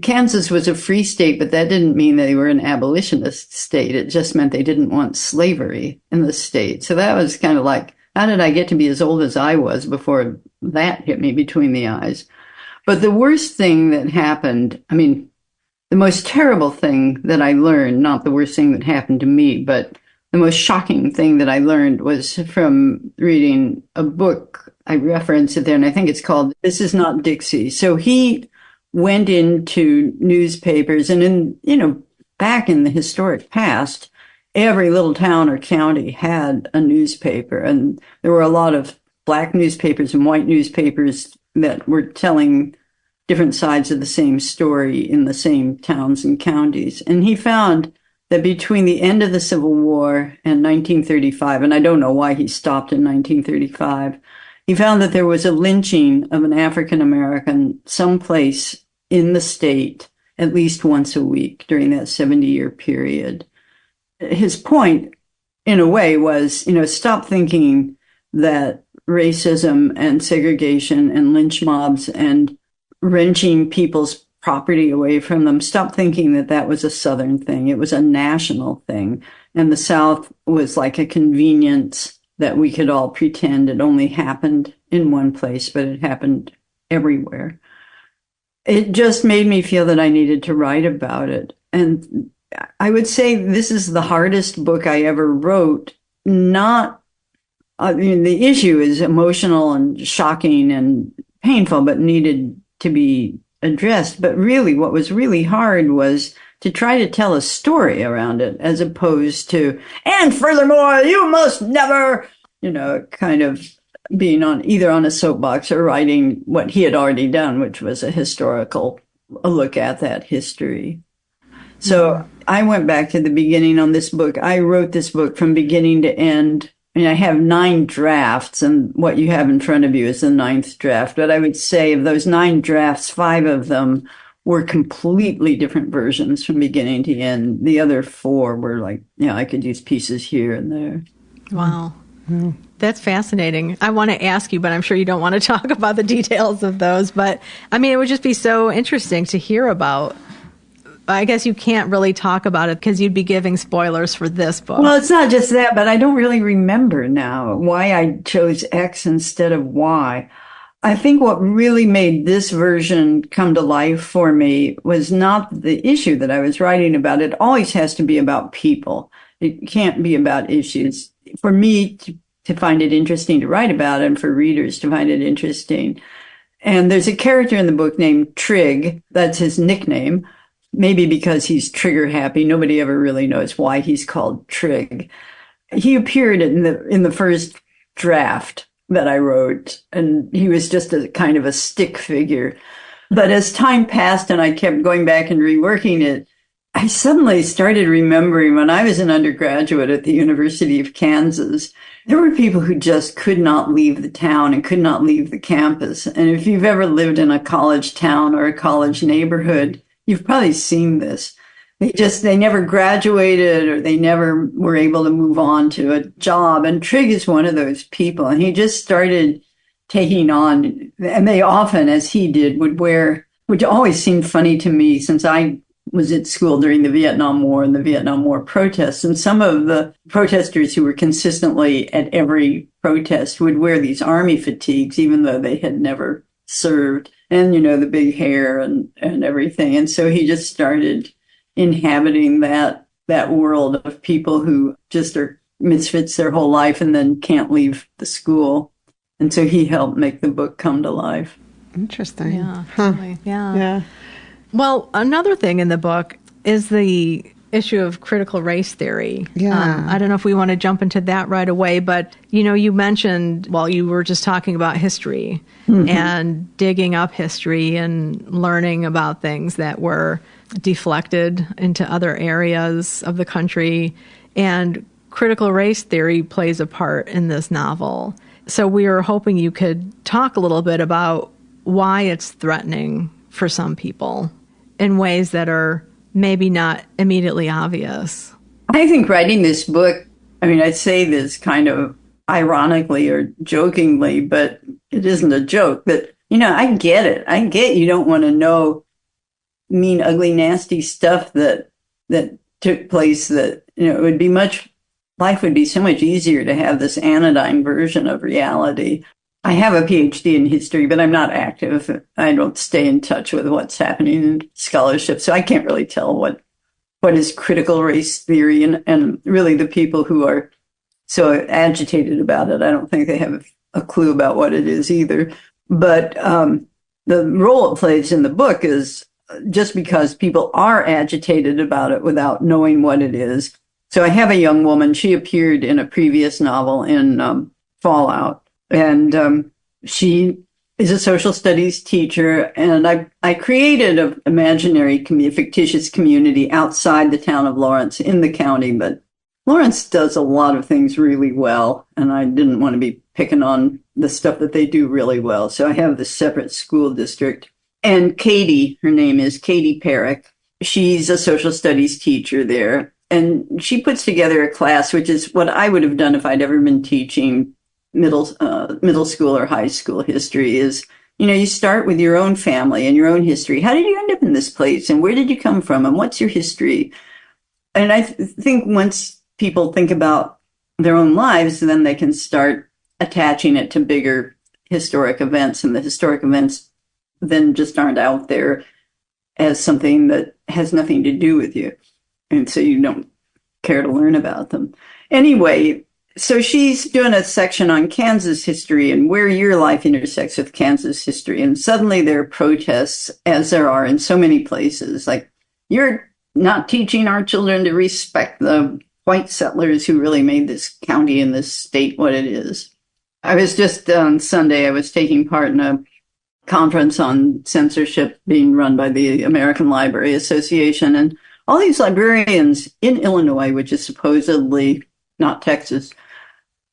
Kansas was a free state, but that didn't mean they were an abolitionist state. It just meant they didn't want slavery in the state. So that was kind of like, how did I get to be as old as I was before that hit me between the eyes? But the worst thing that happened, I mean, the most terrible thing that I learned, not the worst thing that happened to me, but the most shocking thing that I learned was from reading a book. I reference it there, and I think it's called This Is Not Dixie. So he went into newspapers, and back in the historic past, every little town or county had a newspaper, and there were a lot of black newspapers and white newspapers that were telling different sides of the same story in the same towns and counties. And he found that between the end of the Civil War and 1935, and I don't know why he stopped in 1935, he found that there was a lynching of an African American someplace in the state at least once a week during that 70-year period. His point, in a way, was, stop thinking that racism and segregation and lynch mobs and wrenching people's property away from them, stop thinking that that was a Southern thing. It was a national thing. And the South was like a convenience that we could all pretend it only happened in one place, but it happened everywhere. It just made me feel that I needed to write about it. And I would say this is the hardest book I ever wrote. The issue is emotional and shocking and painful, but needed to be addressed. But really, what was really hard was to try to tell a story around it, as opposed to, and furthermore, you must never, kind of being either on a soapbox or writing what he had already done, which was a look at that history. So I went back to the beginning on this book. I wrote this book from beginning to end. I have 9 drafts, and what you have in front of you is the 9th draft. But I would say of those 9 drafts, 5 of them were completely different versions from beginning to end. The other 4 were like, I could use pieces here and there. Wow. That's fascinating. I want to ask you, but I'm sure you don't want to talk about the details of those. But, it would just be so interesting to hear about. I guess you can't really talk about it because you'd be giving spoilers for this book. Well, it's not just that, but I don't really remember now why I chose X instead of Y. I think what really made this version come to life for me was not the issue that I was writing about. It always has to be about people. It can't be about issues. For me to find it interesting to write about and for readers to find it interesting. And there's a character in the book named Trig. That's his nickname. Maybe because he's trigger happy. Nobody ever really knows why he's called Trig. He appeared in the first draft that I wrote, and he was just a kind of a stick figure. But as time passed and I kept going back and reworking it, I suddenly started remembering when I was an undergraduate at the University of Kansas, there were people who just could not leave the town and could not leave the campus. And if you've ever lived in a college town or a college neighborhood, you've probably seen this. They never graduated or they never were able to move on to a job. And Trig is one of those people. And he just started taking on, and they often, as he did, would wear, which always seemed funny to me since I was at school during the Vietnam War and the Vietnam War protests. And some of the protesters who were consistently at every protest would wear these army fatigues, even though they had never served. And, the big hair and everything. And so he just started inhabiting that world of people who just are misfits their whole life and then can't leave the school. And so he helped make the book come to life. Interesting. Yeah, totally. Yeah. Well, another thing in the book is the issue of critical race theory. Yeah. I don't know if we want to jump into that right away, but, you mentioned, you were just talking about history and digging up history and learning about things that were deflected into other areas of the country. And critical race theory plays a part in this novel. So we were hoping you could talk a little bit about why it's threatening for some people in ways that are maybe not immediately obvious. I think writing this book, I mean, I say this kind of ironically or jokingly, but it isn't a joke. But, I get it. I get you don't want to know mean, ugly, nasty stuff that took place, that, life would be so much easier to have this anodyne version of reality. I have a PhD in history, but I'm not active. I don't stay in touch with what's happening in scholarship, so I can't really tell what is critical race theory, and really the people who are so agitated about it, I don't think they have a clue about what it is either. But the role it plays in the book is just because people are agitated about it without knowing what it is. So I have a young woman, she appeared in a previous novel in Fallout, and she is a social studies teacher, and I created an imaginary fictitious community outside the town of Lawrence in the county, but Lawrence does a lot of things really well, and I didn't want to be picking on the stuff that they do really well. So I have this separate school district. And Katie, her name is Katie Perrick. She's a social studies teacher there. And she puts together a class, which is what I would have done if I'd ever been teaching middle school or high school history, is, you start with your own family and your own history. How did you end up in this place? And where did you come from? And what's your history? And I think once people think about their own lives, then they can start attaching it to bigger historic events, and the historic events then just aren't out there as something that has nothing to do with you. And so you don't care to learn about them. Anyway, so she's doing a section on Kansas history and where your life intersects with Kansas history. And suddenly there are protests, as there are in so many places, like, you're not teaching our children to respect the white settlers who really made this county and this state what it is. I was just on Sunday, I was taking part in a conference on censorship being run by the American Library Association. And all these librarians in Illinois, which is supposedly not Texas,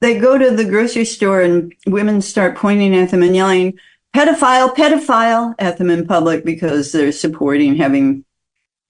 they go to the grocery store and women start pointing at them and yelling, "Pedophile, pedophile," at them in public because they're supporting having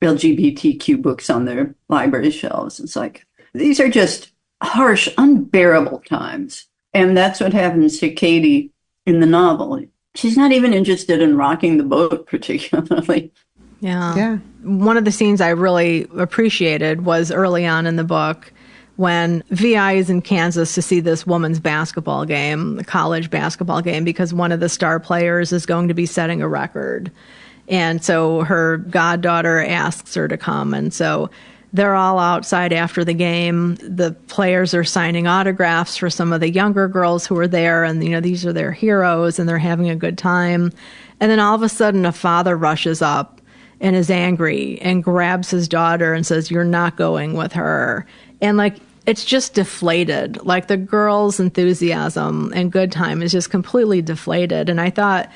LGBTQ books on their library shelves. It's like, these are just harsh, unbearable times. And that's what happens to Katie in the novel. She's not even interested in rocking the boat particularly. Yeah. One of the scenes I really appreciated was early on in the book when VI is in Kansas to see this women's basketball game, the college basketball game, because one of the star players is going to be setting a record. And so her goddaughter asks her to come. And so they're all outside after the game. The players are signing autographs for some of the younger girls who are there. And, these are their heroes and they're having a good time. And then all of a sudden a father rushes up and is angry and grabs his daughter and says, "You're not going with her." And it's just deflated. Like the girls' enthusiasm and good time is just completely deflated. And I thought,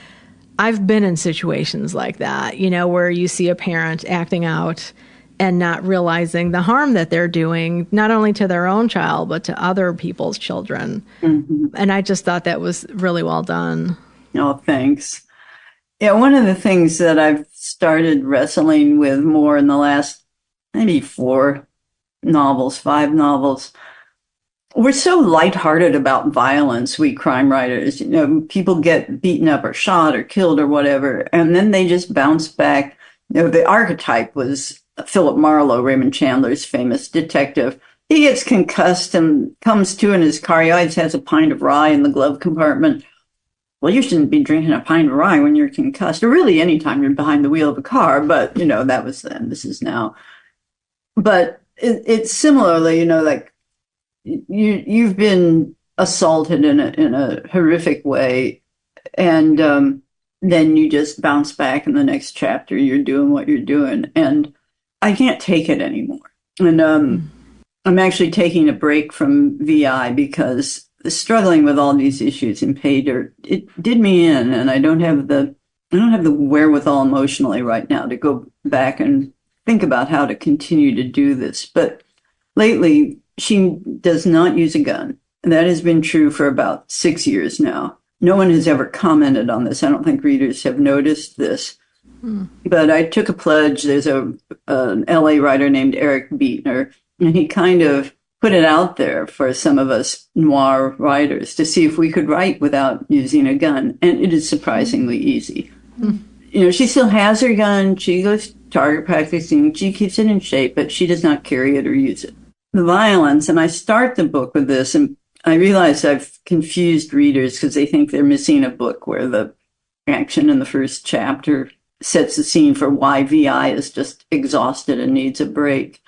I've been in situations like that, where you see a parent acting out and not realizing the harm that they're doing, not only to their own child, but to other people's children. Mm-hmm. And I just thought that was really well done. Oh, thanks. Yeah, one of the things that I've started wrestling with more in the last maybe 5 novels, we're so lighthearted about violence, we crime writers. People get beaten up or shot or killed or whatever, and then they just bounce back. The archetype was Philip Marlowe, Raymond Chandler's famous detective. He gets concussed and comes to in his car. He always has a pint of rye in the glove compartment. Well, you shouldn't be drinking a pint of rye when you're concussed, or really anytime you're behind the wheel of a car. But, that was then. This is now. But it's similarly, you've been assaulted in a horrific way, and then you just bounce back in the next chapter. You're doing what you're doing, and I can't take it anymore. And I'm actually taking a break from VI because struggling with all these issues in pay dirt, it did me in, and I don't have the wherewithal emotionally right now to go back and think about how to continue to do this. But lately, she does not use a gun. And that has been true for about 6 years now. No one has ever commented on this. I don't think readers have noticed this. But I took a pledge. There's an LA writer named Eric Beatner, and he kind of put it out there for some of us noir writers to see if we could write without using a gun. And it is surprisingly easy. She still has her gun. She goes target practicing. She keeps it in shape, but she does not carry it or use it. The violence, and I start the book with this, and I realize I've confused readers because they think they're missing a book where the action in the first chapter sets the scene for why VI is just exhausted and needs a break.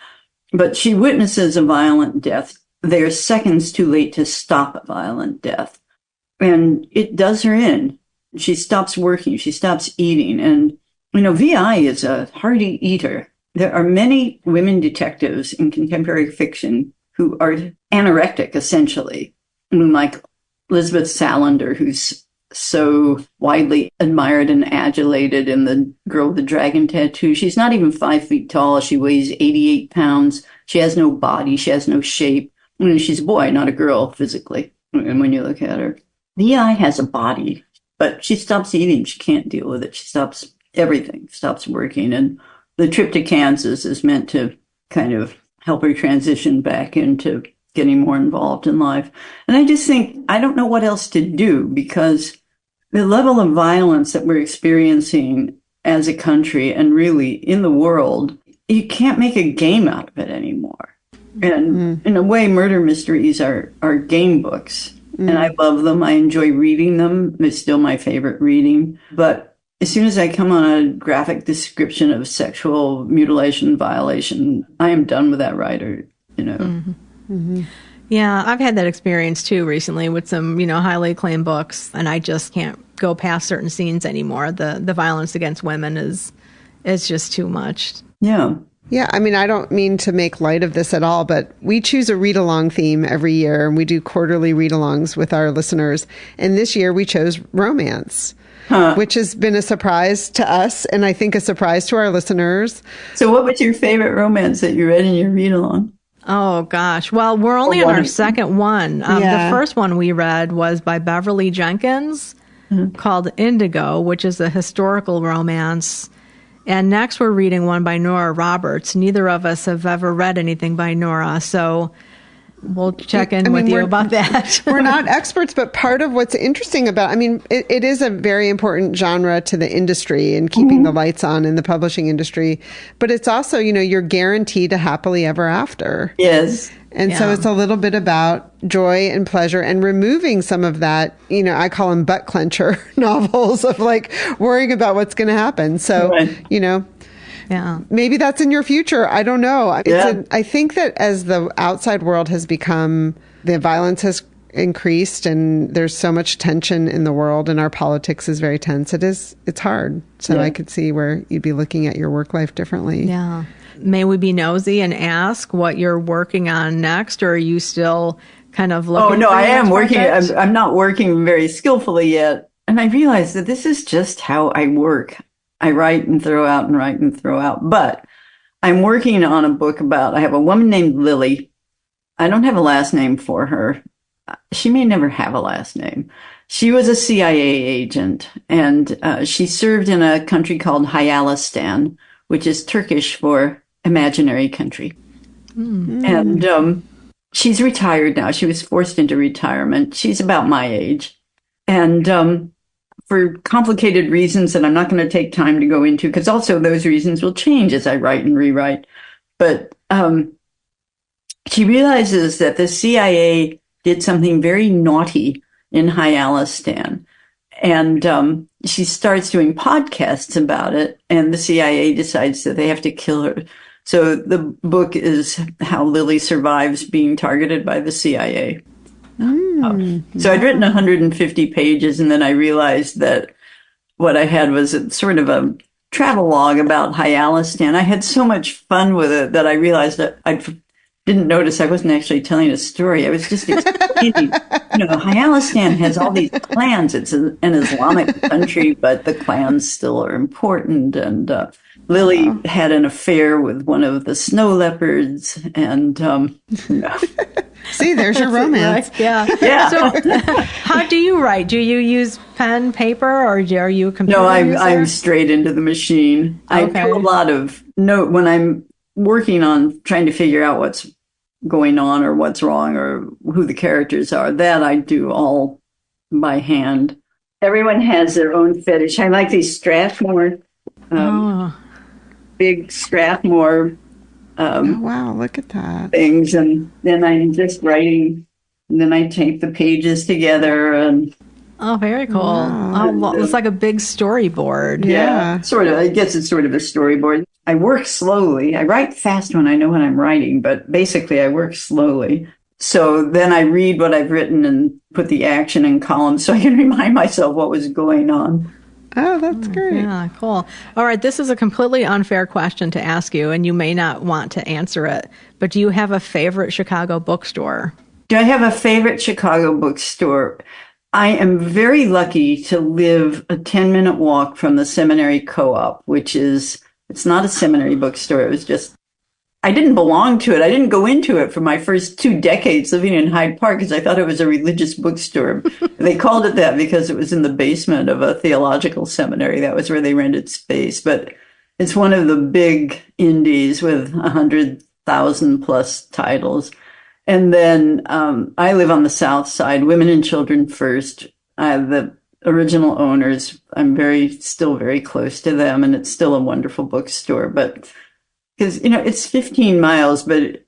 But she witnesses a violent death. They're seconds too late to stop a violent death. And it does her in. She stops working. She stops eating. And, VI is a hearty eater. There are many women detectives in contemporary fiction who are anorectic, essentially. Like Elizabeth Salander, who's so widely admired and adulated in The Girl with the Dragon Tattoo. She's not even 5 feet tall. She weighs 88 pounds. She has no body. She has no shape. She's a boy, not a girl, physically, and when you look at her. VI has a body, but she stops eating. She can't deal with it. She stops everything, stops working. And the trip to Kansas is meant to kind of help her transition back into getting more involved in life. And I just think, I don't know what else to do, because the level of violence that we're experiencing as a country and really in the world, you can't make a game out of it anymore. And in a way, murder mysteries are game books. And I love them. I enjoy reading them. It's still my favorite reading. But as soon as I come on a graphic description of sexual mutilation, violation, I am done with that writer, Yeah, I've had that experience too recently with some, highly acclaimed books, and I just can't go past certain scenes anymore. The violence against women is just too much. Yeah. Yeah, I don't mean to make light of this at all, but we choose a read-along theme every year, and we do quarterly read-alongs with our listeners. And this year we chose romance, which has been a surprise to us, and I think a surprise to our listeners. So what was your favorite romance that you read in your read-along? Oh, gosh. Well, we're only on our second one. The first one we read was by Beverly Jenkins called Indigo, which is a historical romance. And next we're reading one by Nora Roberts. Neither of us have ever read anything by Nora, so we'll check in with you about that. We're not experts, but part of what's interesting about, it is a very important genre to the industry and keeping the lights on in the publishing industry. But it's also, you're guaranteed a happily ever after. Yes. And so it's a little bit about joy and pleasure and removing some of that, I call them butt clencher novels of like worrying about what's going to happen. So, maybe that's in your future. I don't know. I think that as the outside world has become, the violence has increased and there's so much tension in the world and our politics is very tense. It's hard. So I could see where you'd be looking at your work life differently. Yeah. May we be nosy and ask what you're working on next, or are you still kind of looking? Oh, no, I am working. I'm not working very skillfully yet. And I realize that this is just how I work. I write and throw out and write and throw out. But I'm working on a book I have a woman named Lily. I don't have a last name for her. She may never have a last name. She was a CIA agent, and she served in a country called Hayalistan, which is Turkish for imaginary country. And she's retired now. She was forced into retirement. She's about my age. And for complicated reasons that I'm not going to take time to go into, because also those reasons will change as I write and rewrite. But she realizes that the CIA did something very naughty in Hayalistan. And she starts doing podcasts about it, and the CIA decides that they have to kill her. So the book is how Lily survives being targeted by the CIA. So I'd written 150 pages, and then I realized that what I had was sort of a travel log about Hayalistan. I had so much fun with it that I realized that I'd didn't notice I wasn't actually telling a story. I was just explaining, Hayalistan has all these clans. It's an Islamic country, but the clans still are important. And Lily had an affair with one of the snow leopards. And see, there's your romance. Right. Yeah. So how do you write? Do you use pen, paper, or are you a computer user? I'm straight into the machine. Okay. I do a lot of note when I'm working on trying to figure out what's going on or what's wrong or who the characters are. That I do all by hand. Everyone has their own fetish. I like these Strathmore, big Strathmore wow, look at that. things. And then I'm just writing, and then I tape the pages together. And Oh, very cool. Wow. Oh, well, it's like a big storyboard. Yeah. sort of. I guess it's sort of a storyboard. I work slowly. I write fast when I know what I'm writing, but basically I work slowly. So then I read what I've written and put the action in columns so I can remind myself what was going on. Oh, that's great. Yeah, cool. All right, this is a completely unfair question to ask you, and you may not want to answer it, but do you have a favorite Chicago bookstore? Do I have a favorite Chicago bookstore? I am very lucky to live a 10-minute walk from the Seminary Co-op, which is, it's not a seminary bookstore. It was just, I didn't belong to it. I didn't go into it for my first 2 decades living in Hyde Park because I thought it was a religious bookstore. They called it that because it was in the basement of a theological seminary. That was where they rented space. But it's one of the big indies with 100,000 plus titles. And then I live on the South Side, Women and Children First. The original owners, I'm still very close to them, and it's still a wonderful bookstore. But because, it's 15 miles, but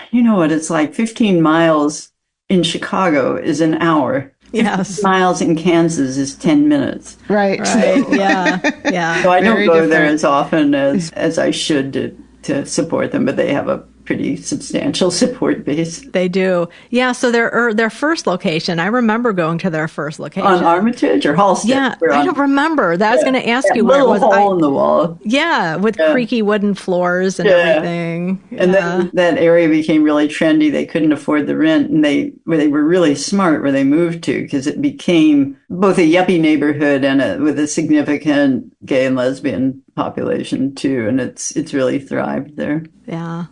you know what it's like. 15 miles in Chicago is an hour. Yes. 15 miles in Kansas is 10 minutes. Right. Yeah. So I don't Very go there different. as often as I should to support them, but they have a pretty substantial support base. They do. Yeah, so their first location, I remember going to their first location. On Armitage or Halsted? Yeah, I don't remember. I was going to ask you where it little was. hole in the wall. Yeah, with creaky wooden floors and everything. And then that area became really trendy. They couldn't afford the rent, and they were really smart where they moved to, because it became both a yuppie neighborhood and with a significant gay and lesbian population too, and it's really thrived there. Yeah,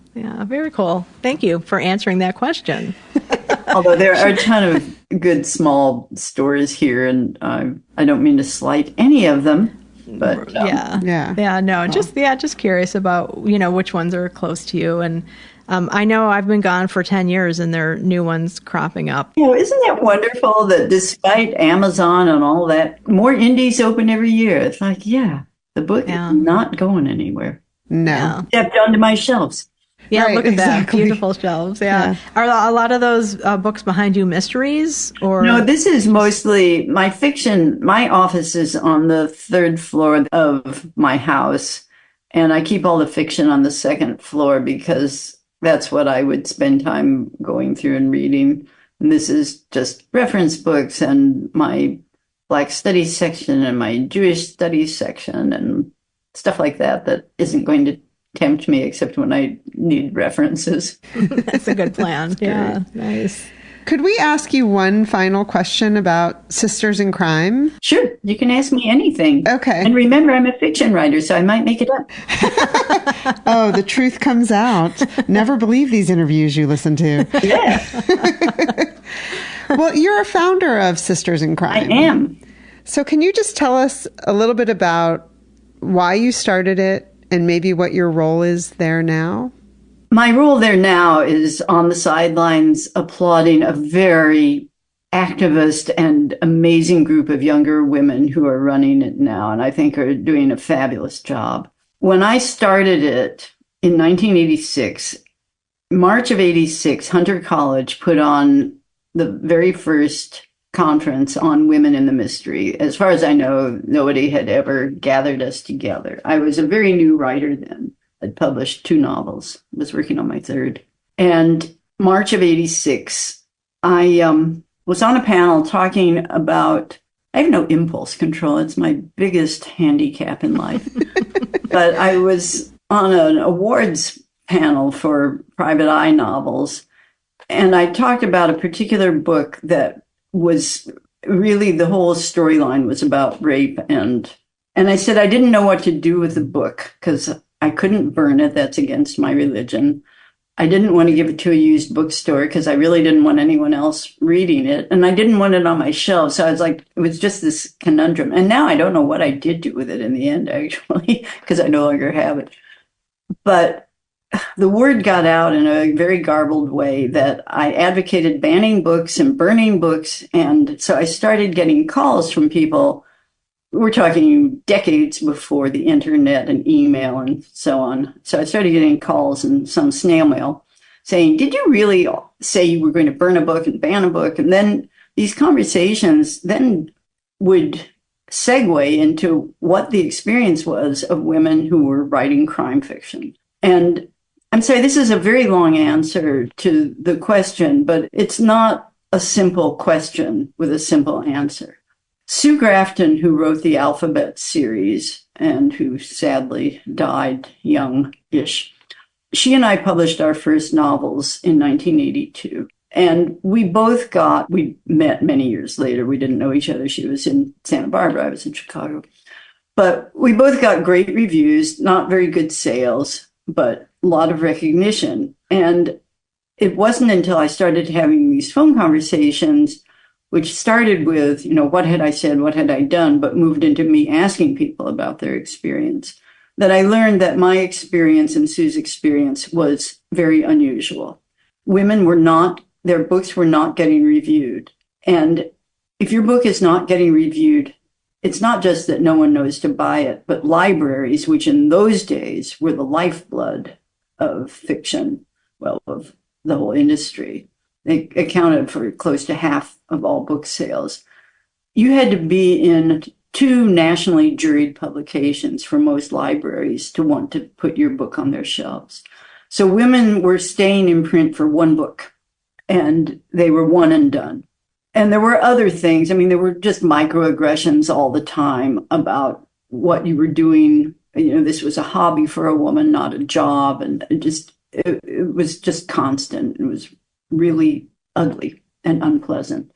very cool. Thank you for answering that question. Although there are a ton of good small stores here, and I don't mean to slight any of them, but just curious about which ones are close to you. And I know I've been gone for 10 years, and there are new ones cropping up. Isn't that wonderful that despite Amazon and all that, more indies open every year? It's like, the book is not going anywhere. No. Except onto my shelves. Yeah, Right, look at exactly. that. Beautiful shelves. Yeah. Are a lot of those books behind you mysteries? Or No, this is mostly my fiction. My office is on the 3rd floor of my house, and I keep all the fiction on the 2nd floor because that's what I would spend time going through and reading. And this is just reference books and my Black Studies section and my Jewish Studies section and stuff like that isn't going to tempt me except when I need references. That's a good plan. Yeah, nice. Could we ask you one final question about Sisters in Crime? Sure, you can ask me anything. Okay. And remember, I'm a fiction writer, so I might make it up. Oh, the truth comes out. Never believe these interviews you listen to. Yeah, Well, you're a founder of Sisters in Crime. I am. So can you just tell us a little bit about why you started it and maybe what your role is there now? My role there now is on the sidelines applauding a very activist and amazing group of younger women who are running it now, and I think are doing a fabulous job. When I started it in 1986, March of 86, Hunter College put on the very first conference on women in the mystery. As far as I know, nobody had ever gathered us together. I was a very new writer then. I'd published 2 novels, was working on my 3rd. And March of 86, I was on a panel talking about, I have no impulse control. It's my biggest handicap in life. But I was on an awards panel for private eye novels. And I talked about a particular book that was really, the whole storyline was about rape. And I said I didn't know what to do with the book because I couldn't burn it. That's against my religion. I didn't want to give it to a used bookstore because I really didn't want anyone else reading it. And I didn't want it on my shelf. So I was like, it was just this conundrum. And now I don't know what I did do with it in the end, actually, because I no longer have it. But the word got out in a very garbled way that I advocated banning books and burning books. And so I started getting calls from people. We're talking decades before the internet and email and so on. So I started getting calls and some snail mail saying, did you really say you were going to burn a book and ban a book? And then these conversations then would segue into what the experience was of women who were writing crime fiction. And I'm sorry, this is a very long answer to the question, but it's not a simple question with a simple answer. Sue Grafton, who wrote the Alphabet series and who sadly died young-ish, she and I published our first novels in 1982. And we met many years later. We didn't know each other. She was in Santa Barbara. I was in Chicago. But we both got great reviews, not very good sales, but a lot of recognition. And it wasn't until I started having these phone conversations, which started with, what had I said, what had I done, but moved into me asking people about their experience, that I learned that my experience and Sue's experience was very unusual. Their books were not getting reviewed. And if your book is not getting reviewed, it's not just that no one knows to buy it, but libraries, which in those days were the lifeblood of fiction, of the whole industry. They accounted for close to half of all book sales. You had to be in 2 nationally juried publications for most libraries to want to put your book on their shelves. So women were staying in print for 1 book, and they were one and done. And there were other things. There were just microaggressions all the time about what you were doing. This was a hobby for a woman, not a job. And it was just constant. It was really ugly and unpleasant.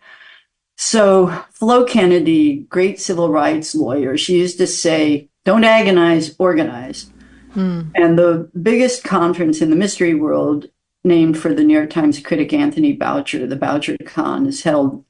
So Flo Kennedy, great civil rights lawyer, she used to say, don't agonize, organize. And the biggest conference in the mystery world, named for the New York Times critic Anthony Boucher, the Boucher Con, is held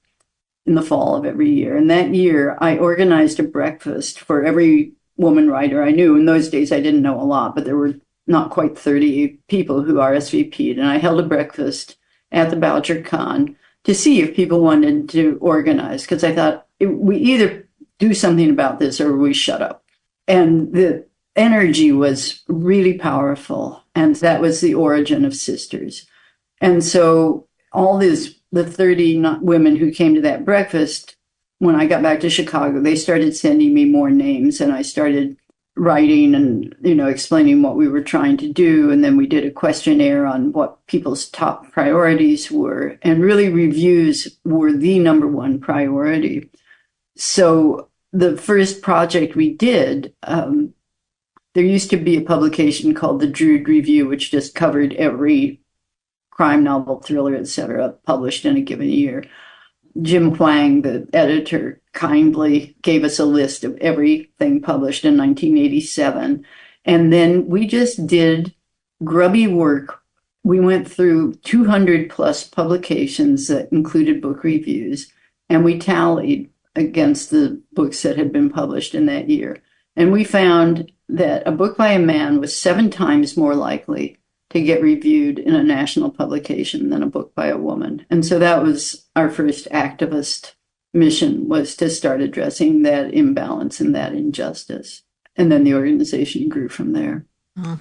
in the fall of every year. And that year, I organized a breakfast for every woman writer I knew. In those days, I didn't know a lot, but there were not quite 30 people who RSVP'd. And I held a breakfast at the Boucher Con to see if people wanted to organize, because I thought we either do something about this or we shut up. And the energy was really powerful. And that was the origin of Sisters. And so the 30 women who came to that breakfast, when I got back to Chicago, they started sending me more names, and I started writing and, explaining what we were trying to do. And then we did a questionnaire on what people's top priorities were. And really, reviews were the number 1 priority. So the first project we did, there used to be a publication called the Drood Review, which just covered every crime novel, thriller, etc., published in a given year. Jim Huang, the editor, kindly gave us a list of everything published in 1987. And then we just did grubby work. We went through 200 plus publications that included book reviews, and we tallied against the books that had been published in that year. And we found that a book by a man was 7 times more likely to get reviewed in a national publication than a book by a woman. And so that was our first activist mission, was to start addressing that imbalance and that injustice. And then the organization grew from there. Oh,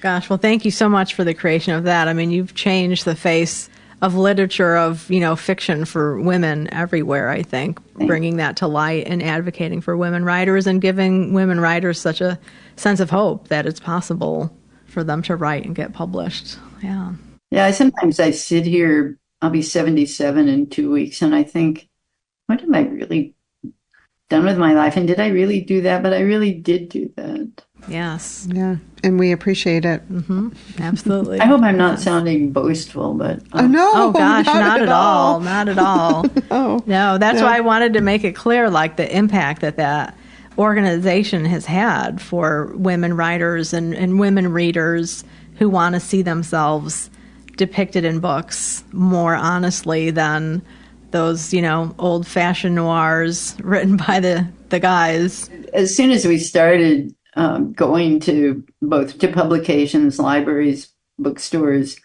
gosh, well, thank you so much for the creation of that. You've changed the face of literature, of, fiction for women everywhere, I think, bringing that to light and advocating for women writers and giving women writers such a sense of hope that it's possible for them to write and get published. Yeah. Yeah, sometimes I sit here, I'll be 77 in 2 weeks, and I think, what have I really done with my life? And did I really do that? But I really did do that. Yes. Yeah. And we appreciate it. Absolutely. I hope I'm not sounding boastful, but No. Oh gosh, not at all. all. Not at all. No, that's why I wanted to make it clear, like the impact that organization has had for women writers and women readers who want to see themselves depicted in books more honestly than those, old-fashioned noirs written by the guys. As soon as we started going to both to publications, libraries, bookstores,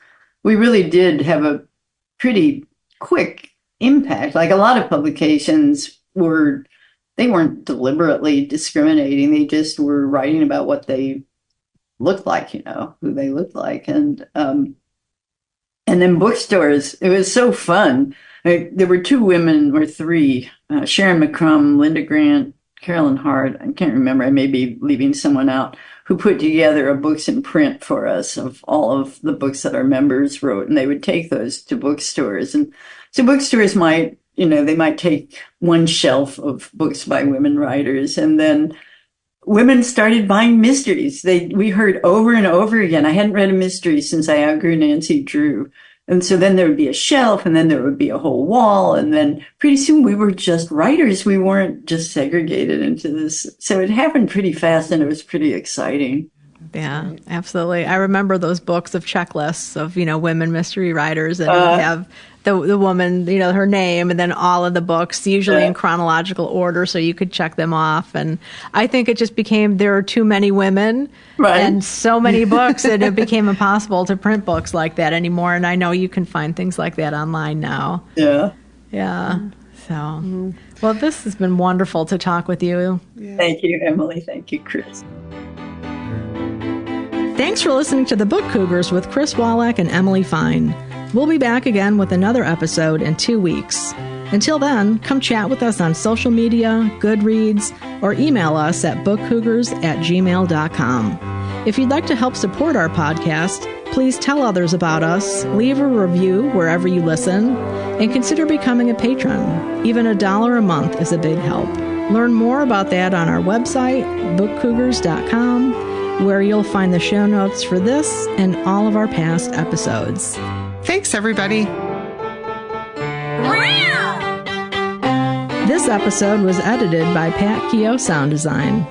we really did have a pretty quick impact. Like a lot of publications they weren't deliberately discriminating. They just were writing about what they looked like, who they looked like. And then bookstores, it was so fun. There were two women or three, Sharon McCrum, Linda Grant, Carolyn Hart, I can't remember, I may be leaving someone out, who put together a books in print for us of all of the books that our members wrote. And they would take those to bookstores. And so bookstores might, they might take one shelf of books by women writers, and then women started buying mysteries. We heard over and over again. I hadn't read a mystery since I outgrew Nancy Drew. And so then there would be a shelf, and then there would be a whole wall. And then pretty soon we were just writers. We weren't just segregated into this. So it happened pretty fast, and it was pretty exciting. Yeah, absolutely. I remember those books of checklists of, women mystery writers, and you have the woman, her name, and then all of the books, usually in chronological order, so you could check them off. And I think it just became, there are too many women and so many books, and it became impossible to print books like that anymore. And I know you can find things like that online now. Yeah. Yeah. So, well, this has been wonderful to talk with you. Yeah. Thank you, Emily. Thank you, Chris. Thanks for listening to The Book Cougars with Chris Wallach and Emily Fine. We'll be back again with another episode in 2 weeks. Until then, come chat with us on social media, Goodreads, or email us at bookcougars@gmail.com. If you'd like to help support our podcast, please tell others about us, leave a review wherever you listen, and consider becoming a patron. Even $1 a month is a big help. Learn more about that on our website, bookcougars.com, where you'll find the show notes for this and all of our past episodes. Thanks, everybody. This episode was edited by Pat Keogh Sound Design.